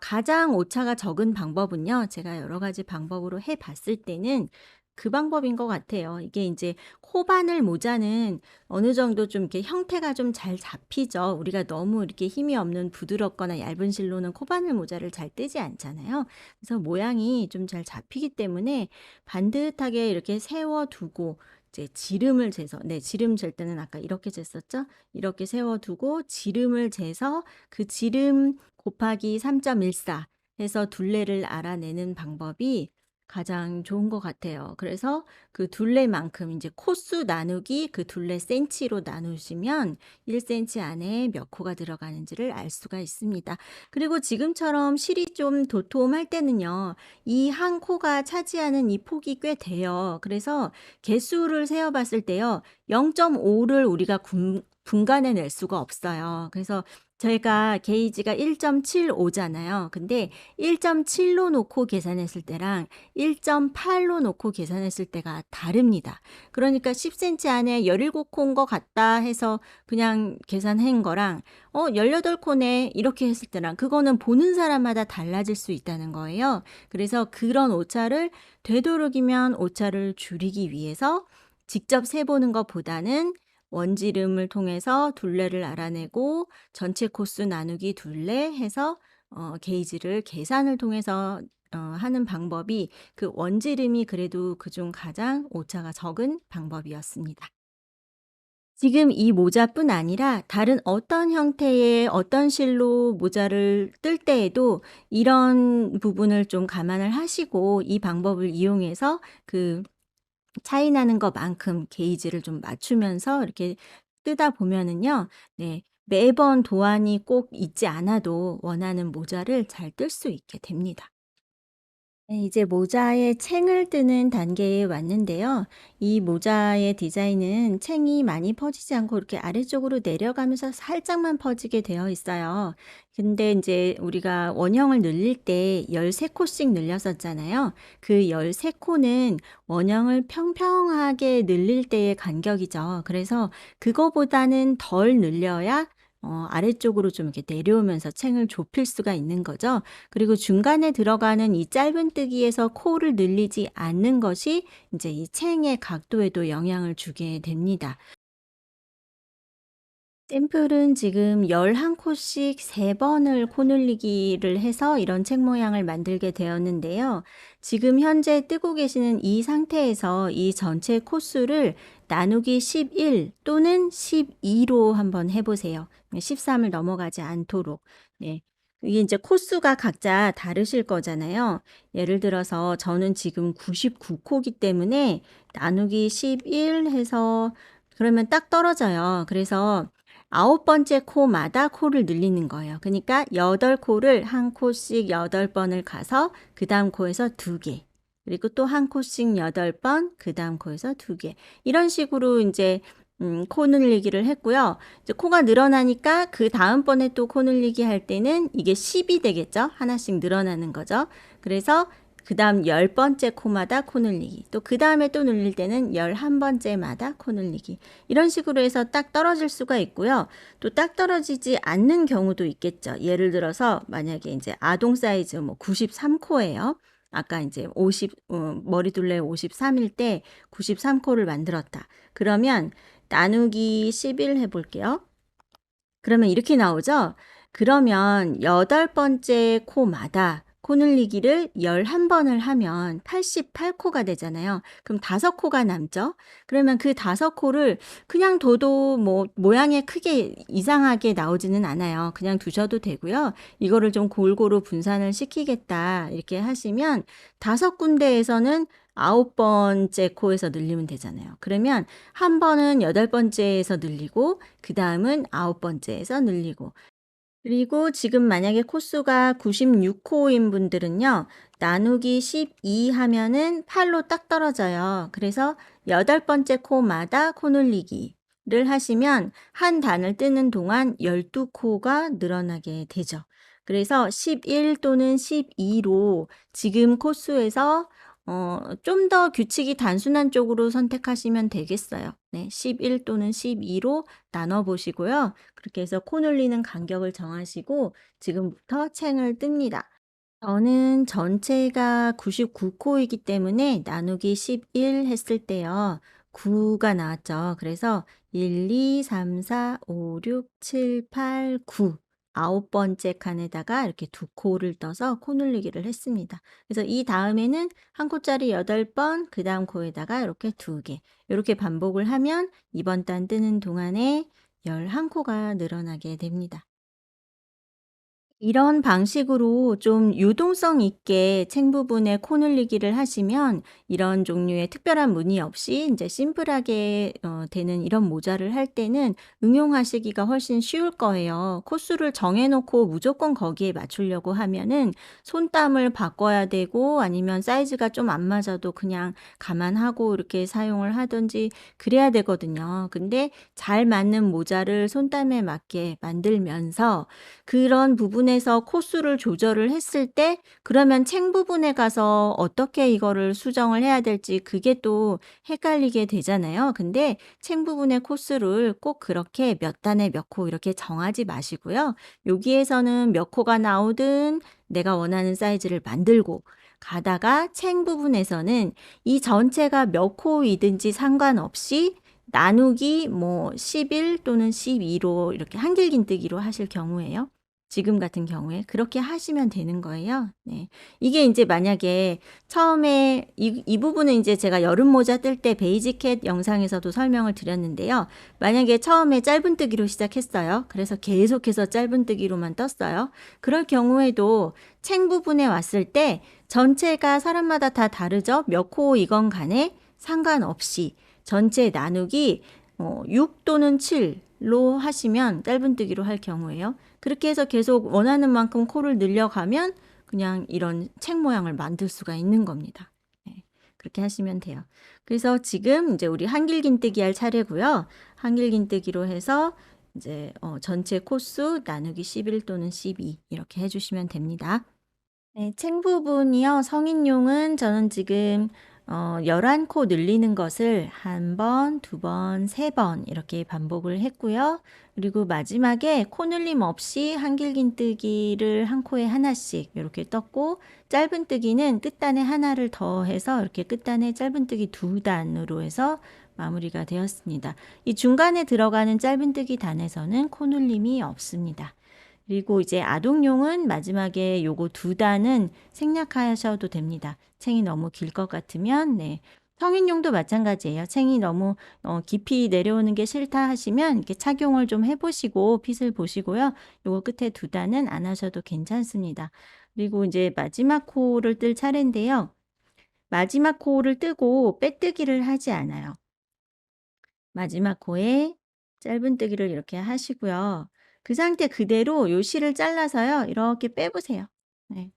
가장 오차가 적은 방법은요. 제가 여러 가지 방법으로 해 봤을 때는 그 방법인 것 같아요. 이게 이제 코바늘 모자는 어느 정도 좀 이렇게 형태가 좀 잘 잡히죠. 우리가 너무 이렇게 힘이 없는 부드럽거나 얇은 실로는 코바늘 모자를 잘 뜨지 않잖아요. 그래서 모양이 좀 잘 잡히기 때문에 반듯하게 이렇게 세워 두고 이제 지름을 재서, 네, 지름 잴 때는 아까 이렇게 쟀었죠? 이렇게 세워 두고 지름을 재서 그 지름 곱하기 3.14 해서 둘레를 알아내는 방법이 가장 좋은 것 같아요. 그래서 그 둘레만큼 이제 코수 나누기 그 둘레 센치로 나누시면 1cm 안에 몇 코가 들어가는지를 알 수가 있습니다. 그리고 지금처럼 실이 좀 도톰할 때는요. 이 한 코가 차지하는 이 폭이 꽤 돼요. 그래서 개수를 세어 봤을 때요. 0.5를 우리가 분간해 낼 수가 없어요. 그래서 저희가 게이지가 1.75 잖아요. 근데 1.7로 놓고 계산했을 때랑 1.8로 놓고 계산했을 때가 다릅니다. 그러니까 10cm 안에 17코인 것 같다 해서 그냥 계산한 거랑 18코네 이렇게 했을 때랑 그거는 보는 사람마다 달라질 수 있다는 거예요. 그래서 그런 오차를 되도록이면 오차를 줄이기 위해서 직접 세보는 것보다는 원지름을 통해서 둘레를 알아내고 전체 코수 나누기 둘레 해서 게이지를 계산을 통해서 하는 방법이 그 원지름이 그래도 그중 가장 오차가 적은 방법이었습니다. 지금 이 모자뿐 아니라 다른 어떤 형태의 어떤 실로 모자를 뜰 때에도 이런 부분을 좀 감안을 하시고 이 방법을 이용해서 그 차이 나는 것만큼 게이지를 좀 맞추면서 이렇게 뜨다 보면은요. 네. 매번 도안이 꼭 있지 않아도 원하는 모자를 잘 뜰 수 있게 됩니다. 네, 이제 모자의 챙을 뜨는 단계에 왔는데요. 이 모자의 디자인은 챙이 많이 퍼지지 않고 이렇게 아래쪽으로 내려가면서 살짝만 퍼지게 되어 있어요. 근데 이제 우리가 원형을 늘릴 때 13코씩 늘렸었잖아요. 그 13코는 원형을 평평하게 늘릴 때의 간격이죠. 그래서 그거보다는 덜 늘려야 아래쪽으로 좀 이렇게 내려오면서 챙을 좁힐 수가 있는 거죠. 그리고 중간에 들어가는 이 짧은뜨기에서 코를 늘리지 않는 것이 이제 이 챙의 각도에도 영향을 주게 됩니다. 샘플은 지금 11코씩 3번을 코늘리기를 해서 이런 책 모양을 만들게 되었는데요. 지금 현재 뜨고 계시는 이 상태에서 이 전체 코수를 나누기 11 또는 12로 한번 해보세요. 13을 넘어가지 않도록. 네. 이게 이제 코수가 각자 다르실 거잖아요. 예를 들어서 저는 지금 99코기 때문에 나누기 11 해서 그러면 딱 떨어져요. 그래서 9번째 코마다 코를 늘리는 거예요. 그러니까 8코를 한 코씩 8번을 가서 그다음 코에서 2개. 그리고 또 한 코씩 8번, 그다음 코에서 2개. 이런 식으로 이제 코 늘리기를 했고요. 이제 코가 늘어나니까 그 다음번에 또 코 늘리기 할 때는 이게 10이 되겠죠. 하나씩 늘어나는 거죠. 그래서 그 다음 10번째 코마다 코 늘리기. 또 그 다음에 또 늘릴 때는 11번째마다 코 늘리기. 이런 식으로 해서 딱 떨어질 수가 있고요. 또 딱 떨어지지 않는 경우도 있겠죠. 예를 들어서 만약에 이제 아동 사이즈 뭐 93코예요. 아까 이제 50, 머리둘레 53일 때 93코를 만들었다. 그러면 나누기 11 해볼게요. 그러면 이렇게 나오죠? 그러면 8번째 코마다 코 늘리기를 11번을 하면 88코가 되잖아요. 그럼 5코가 남죠? 그러면 그 5코를 그냥 둬도 뭐 모양이 크게 이상하게 나오지는 않아요. 그냥 두셔도 되고요. 이거를 좀 골고루 분산을 시키겠다 이렇게 하시면 5군데에서는 9번째 코에서 늘리면 되잖아요. 그러면 한 번은 8번째에서 늘리고 그 다음은 9번째에서 늘리고 그리고 지금 만약에 코수가 96코인 분들은요. 나누기 12 하면은 8로 딱 떨어져요. 그래서 8번째 코마다 코 늘리기를 하시면 한 단을 뜨는 동안 12코가 늘어나게 되죠. 그래서 11 또는 12로 지금 코수에서 좀 더 규칙이 단순한 쪽으로 선택하시면 되겠어요. 네. 11 또는 12로 나눠 보시고요. 그렇게 해서 코 눌리는 간격을 정하시고 지금부터 챙을 뜹니다. 저는 전체가 99 코이기 때문에 나누기 11 했을 때요. 9가 나왔죠. 그래서 1, 2, 3, 4, 5, 6, 7, 8, 9 아홉 번째 칸에다가 이렇게 두 코를 떠서 코 눌리기를 했습니다. 그래서 이 다음에는 한 코짜리 8번, 그다음 코에다가 이렇게 두 개. 이렇게 반복을 하면 이번 단 뜨는 동안에 11코가 늘어나게 됩니다. 이런 방식으로 좀 유동성 있게 책 부분에 코 늘리기를 하시면 이런 종류의 특별한 무늬 없이 이제 심플하게 되는 이런 모자를 할 때는 응용하시기가 훨씬 쉬울 거예요. 코수를 정해 놓고 무조건 거기에 맞추려고 하면은 손땀을 바꿔야 되고 아니면 사이즈가 좀 안 맞아도 그냥 감안하고 이렇게 사용을 하든지 그래야 되거든요. 근데 잘 맞는 모자를 손땀에 맞게 만들면서 그런 부분에서 코수를 조절을 했을 때 그러면 책 부분에 가서 어떻게 이거를 수정을 해야 될지 그게 또 헷갈리게 되잖아요. 근데 책 부분의 코수를 꼭 그렇게 몇 단에 몇 코 이렇게 정하지 마시고요. 여기에서는 몇 코가 나오든 내가 원하는 사이즈를 만들고 가다가 책 부분에서는 이 전체가 몇 코이든지 상관없이 나누기 뭐 11 또는 12로 이렇게 한길긴뜨기로 하실 경우에요. 지금 같은 경우에 그렇게 하시면 되는 거예요. 네. 이게 인제 만약에 처음에 이 부분은 인제 제가 여름 모자 뜰 때 베이직 캣 영상에서도 설명을 드렸는데요. 만약에 처음에 짧은뜨기로 시작했어요. 그래서 계속해서 짧은뜨기로만 떴어요. 그럴 경우에도 책 부분에 왔을 때 전체가 사람마다 다 다르죠. 몇 코이건 간에 상관없이 전체 나누기 6 또는 7로 하시면 짧은뜨기로 할 경우에요. 그렇게 해서 계속 원하는 만큼 코를 늘려가면 그냥 이런 책 모양을 만들 수가 있는 겁니다. 네. 그렇게 하시면 돼요. 그래서 지금 이제 우리 한길긴뜨기 할 차례고요. 한길긴뜨기로 해서 이제 전체 코수 나누기 11 또는 12 이렇게 해 주시면 됩니다. 네. 책 부분이요. 성인용은 저는 지금 11코 늘리는 것을 한 번, 두 번, 세 번 이렇게 반복을 했고요. 그리고 마지막에 코 늘림 없이 한길긴뜨기를 한 코에 하나씩 이렇게 떴고 짧은뜨기는 끝단에 하나를 더해서 이렇게 끝단에 짧은뜨기 두 단으로 해서 마무리가 되었습니다. 이 중간에 들어가는 짧은뜨기 단에서는 코 늘림이 없습니다. 그리고 이제 아동용은 마지막에 요거 두 단은 생략하셔도 됩니다. 챙이 너무 길 것 같으면. 네. 성인용도 마찬가지예요. 챙이 너무 깊이 내려오는 게 싫다 하시면 이렇게 착용을 좀 해 보시고 핏을 보시고요. 요거 끝에 두 단은 안 하셔도 괜찮습니다. 그리고 이제 마지막 코를 뜰 차례인데요. 마지막 코를 뜨고 빼뜨기를 하지 않아요. 마지막 코에 짧은뜨기를 이렇게 하시고요. 그 상태 그대로 요 실을 잘라서요. 이렇게 빼 보세요. 네.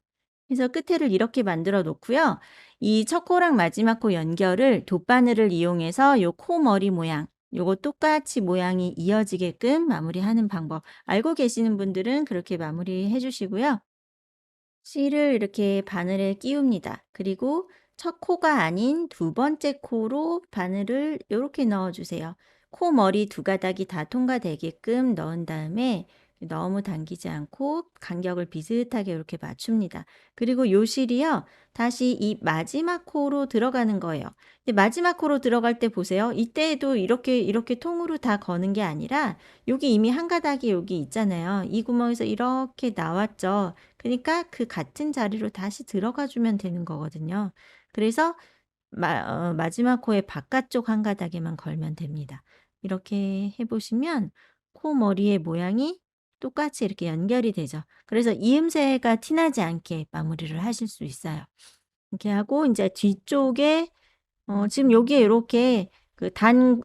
그래서 끝에를 이렇게 만들어 놓고요. 이 첫 코랑 마지막 코 연결을 돗바늘을 이용해서 요 코 머리 모양 요거 똑같이 모양이 이어지게끔 마무리하는 방법 알고 계시는 분들은 그렇게 마무리해 주시고요. 실을 이렇게 바늘에 끼웁니다. 그리고 첫 코가 아닌 두 번째 코로 바늘을 요렇게 넣어 주세요. 코 머리 두 가닥이 다 통과되게끔 넣은 다음에 너무 당기지 않고 간격을 비슷하게 이렇게 맞춥니다. 그리고 요 실이요. 다시 이 마지막 코로 들어가는 거예요. 근데 마지막 코로 들어갈 때 보세요. 이때에도 이렇게 통으로 다 거는 게 아니라 여기 이미 한 가닥이 여기 있잖아요. 이 구멍에서 이렇게 나왔죠. 그러니까 그 같은 자리로 다시 들어가 주면 되는 거거든요. 그래서 마지막 코의 바깥쪽 한 가닥에만 걸면 됩니다. 이렇게 해 보시면 코 머리의 모양이 똑같이 이렇게 연결이 되죠. 그래서 이음새가 티 나지 않게 마무리를 하실 수 있어요. 이렇게 하고 인제 뒤쪽에 지금 여기에 요렇게 그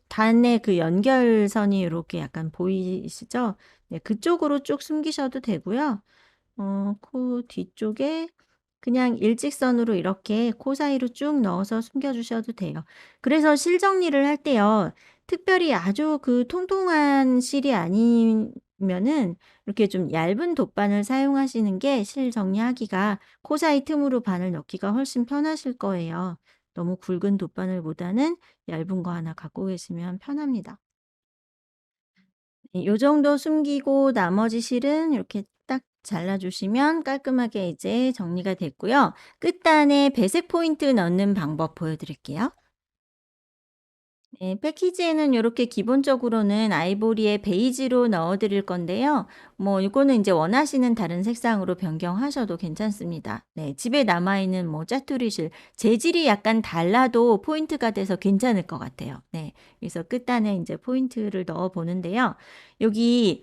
단의 그 연결선이 요렇게 약간 보이시죠? 네 그쪽으로 쭉 숨기셔도 되고요. 코 뒤쪽에 그냥 일직선으로 이렇게 코 사이로 쭉 넣어서 숨겨 주셔도 돼요. 그래서 실 정리를 할 때요. 특별히 아주 그 통통한 실이 아닌 면은 이렇게 좀 얇은 돗바늘 사용하시는 게 실 정리하기가 코 사이 틈으로 바늘 넣기가 훨씬 편하실 거예요. 너무 굵은 돗바늘보다는 얇은 거 하나 갖고 계시면 편합니다. 네, 요 정도 숨기고 나머지 실은 이렇게 딱 잘라 주시면 깔끔하게 이제 정리가 됐고요. 끝단에 배색 포인트 넣는 방법 보여 드릴게요. 네, 패키지에는 이렇게 기본적으로는 아이보리에 베이지로 넣어 드릴 건데요. 뭐 이거는 이제 원하시는 다른 색상으로 변경하셔도 괜찮습니다. 네, 집에 남아 있는 뭐 짜투리 실 재질이 약간 달라도 포인트가 돼서 괜찮을 것 같아요. 네. 그래서 끝단에 이제 포인트를 넣어 보는데요. 여기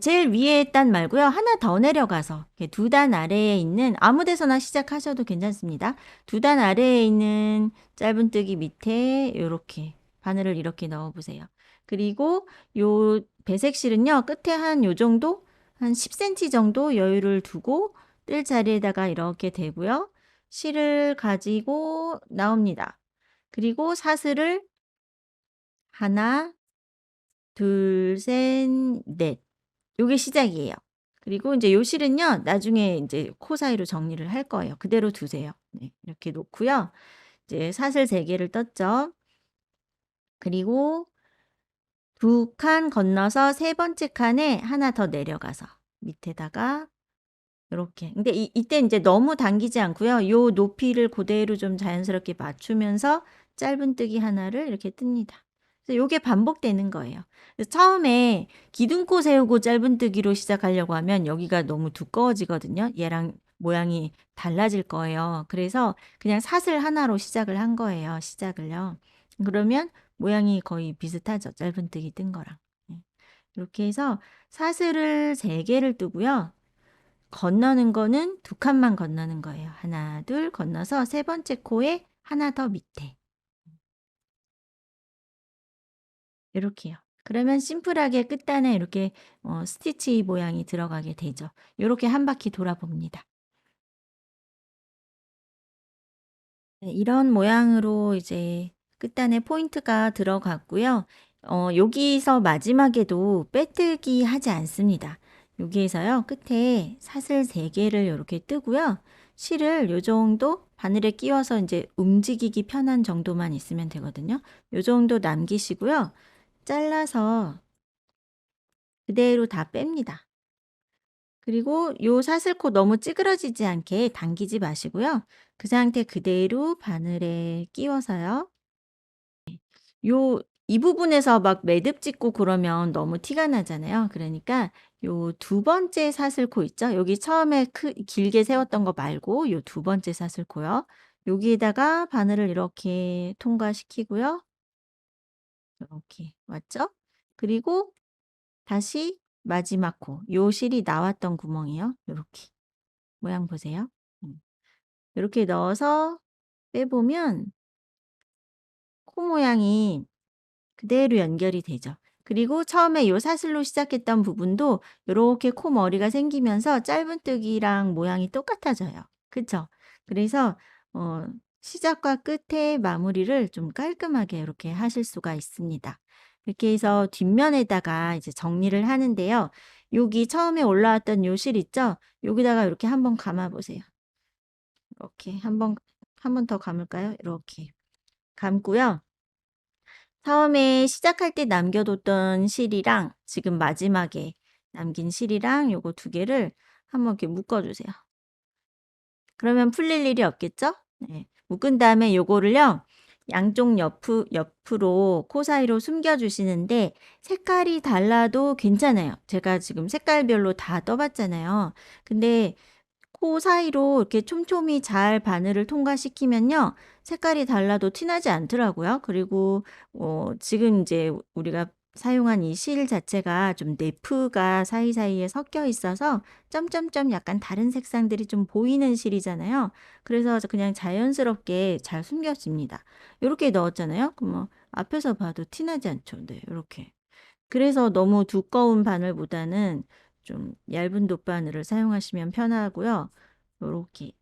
제일 위에 단 말고요. 하나 더 내려가서 두 단 아래에 있는 아무 데서나 시작하셔도 괜찮습니다. 두 단 아래에 있는 짧은뜨기 밑에 요렇게 바늘을 이렇게 넣어 보세요. 그리고 요 배색 실은요. 끝에 한 요 정도 한 10cm 정도 여유를 두고 뜰 자리에다가 이렇게 대고요. 실을 가지고 나옵니다. 그리고 사슬을 하나, 둘, 셋, 넷. 요게 시작이에요. 그리고 인제 요 실은요. 나중에 인제 코 사이로 정리를 할 거예요. 그대로 두세요. 네. 이렇게 놓고요. 이제 사슬 3 개를 떴죠. 그리고 두 칸 건너서 세 번째 칸에 하나 더 내려가서 밑에다가 요렇게. 근데 이때 인제 너무 당기지 않고요. 요 높이를 고대로 좀 자연스럽게 맞추면서 짧은뜨기 하나를 이렇게 뜹니다. 그래서 요게 반복되는 거예요. 그래서 처음에 기둥코 세우고 짧은뜨기로 시작하려고 하면 여기가 너무 두꺼워지거든요. 얘랑 모양이 달라질 거예요. 그래서 그냥 사슬 하나로 시작을 한 거예요, 시작을요. 그러면 모양이 거의 비슷하죠, 짧은뜨기 뜬 거랑. 예. 요렇게 해서 사슬을 3 개를 뜨고요. 건너는 거는 두 칸만 건너는 거예요. 하나, 둘 건너서 세 번째 코에 하나 더 밑에. 요렇게요. 그러면 심플하게 끝단에 이렇게 스티치 모양이 들어가게 되죠. 요렇게 한 바퀴 돌아봅니다. 네, 이런 모양으로 이제 끝단에 포인트가 들어갔고요. 여기서 마지막에도 빼뜨기 하지 않습니다. 여기에서요. 끝에 사슬 3 개를 요렇게 뜨고요. 실을 요 정도 바늘에 끼워서 인제 움직이기 편한 정도만 있으면 되거든요. 요 정도 남기시고요. 잘라서 그대로 다 뺍니다. 그리고 요 사슬코 너무 찌그러지지 않게 당기지 마시고요. 그 상태 그대로 바늘에 끼워서요. 요 이 부분에서 막 매듭 짓고 그러면 너무 티가 나잖아요. 그러니까 요 두 번째 사슬코 있죠? 여기 처음에 길게 세웠던 거 말고 요 두 번째 사슬코요. 여기에다가 바늘을 이렇게 통과시키고요. 요렇게 왔죠? 그리고 다시 마지막 코 요 실이 나왔던 구멍이요. 요렇게. 모양 보세요. 음. 요렇게 넣어서 빼보면 코 모양이 그대로 연결이 되죠. 그리고 처음에 요 사슬로 시작했던 부분도 요렇게 코 머리가 생기면서 짧은뜨기랑 모양이 똑같아져요. 그쵸? 그래서 어 시작과 끝의 마무리를 좀 깔끔하게 이렇게 하실 수가 있습니다. 이렇게 해서 뒷면에다가 이제 정리를 하는데요. 여기 처음에 올라왔던 요 실 있죠? 여기다가 이렇게 한번 감아 보세요. 이렇게 한 번 더 감을까요? 이렇게 감고요. 처음에 시작할 때 남겨뒀던 실이랑 지금 마지막에 남긴 실이랑 요거 두 개를 한번 이렇게 묶어 주세요. 그러면 풀릴 일이 없겠죠? 네. 묶은 다음에 요거를요. 양쪽 옆으로 코 사이로 숨겨 주시는데 색깔이 달라도 괜찮아요. 제가 지금 색깔별로 다 떠 봤잖아요. 근데 코 사이로 이렇게 촘촘히 잘 바늘을 통과시키면요. 색깔이 달라도 티 나지 않더라고요. 그리고 지금 이제 우리가 사용한 이 실 자체가 좀 네프가 사이사이에 섞여 있어서 점점점 약간 다른 색상들이 좀 보이는 실이잖아요. 그래서 그냥 자연스럽게 잘 숨겨집니다. 요렇게 넣었잖아요. 그럼 뭐 앞에서 봐도 티 나지 않죠. 네, 요렇게. 그래서 너무 두꺼운 바늘보다는 좀 얇은 돗바늘을 사용하시면 편하고요. 요렇게,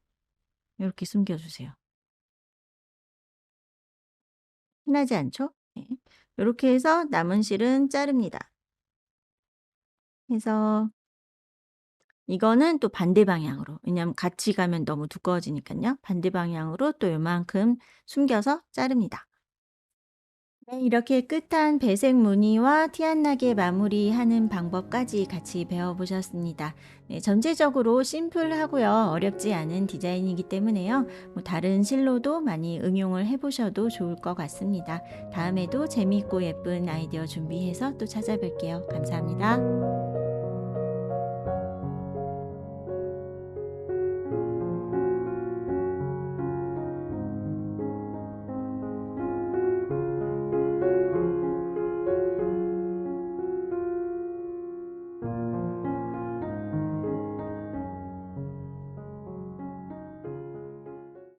요렇게 숨겨 주세요. 티나지 않죠? 네. 요렇게 해서 남은 실은 자릅니다. 해서 이거는 또 반대 방향으로, 왜냐하면 같이 가면 너무 두꺼워지니깐요. 반대 방향으로 또 요만큼 숨겨서 자릅니다. 네, 이렇게 끝한 배색 무늬와 티 안 나게 마무리하는 방법까지 같이 배워보셨습니다. 네, 전체적으로 심플하고요. 어렵지 않은 디자인이기 때문에요. 뭐 다른 실로도 많이 응용을 해보셔도 좋을 것 같습니다. 다음에도 재미있고 예쁜 아이디어 준비해서 또 찾아뵐게요. 감사합니다.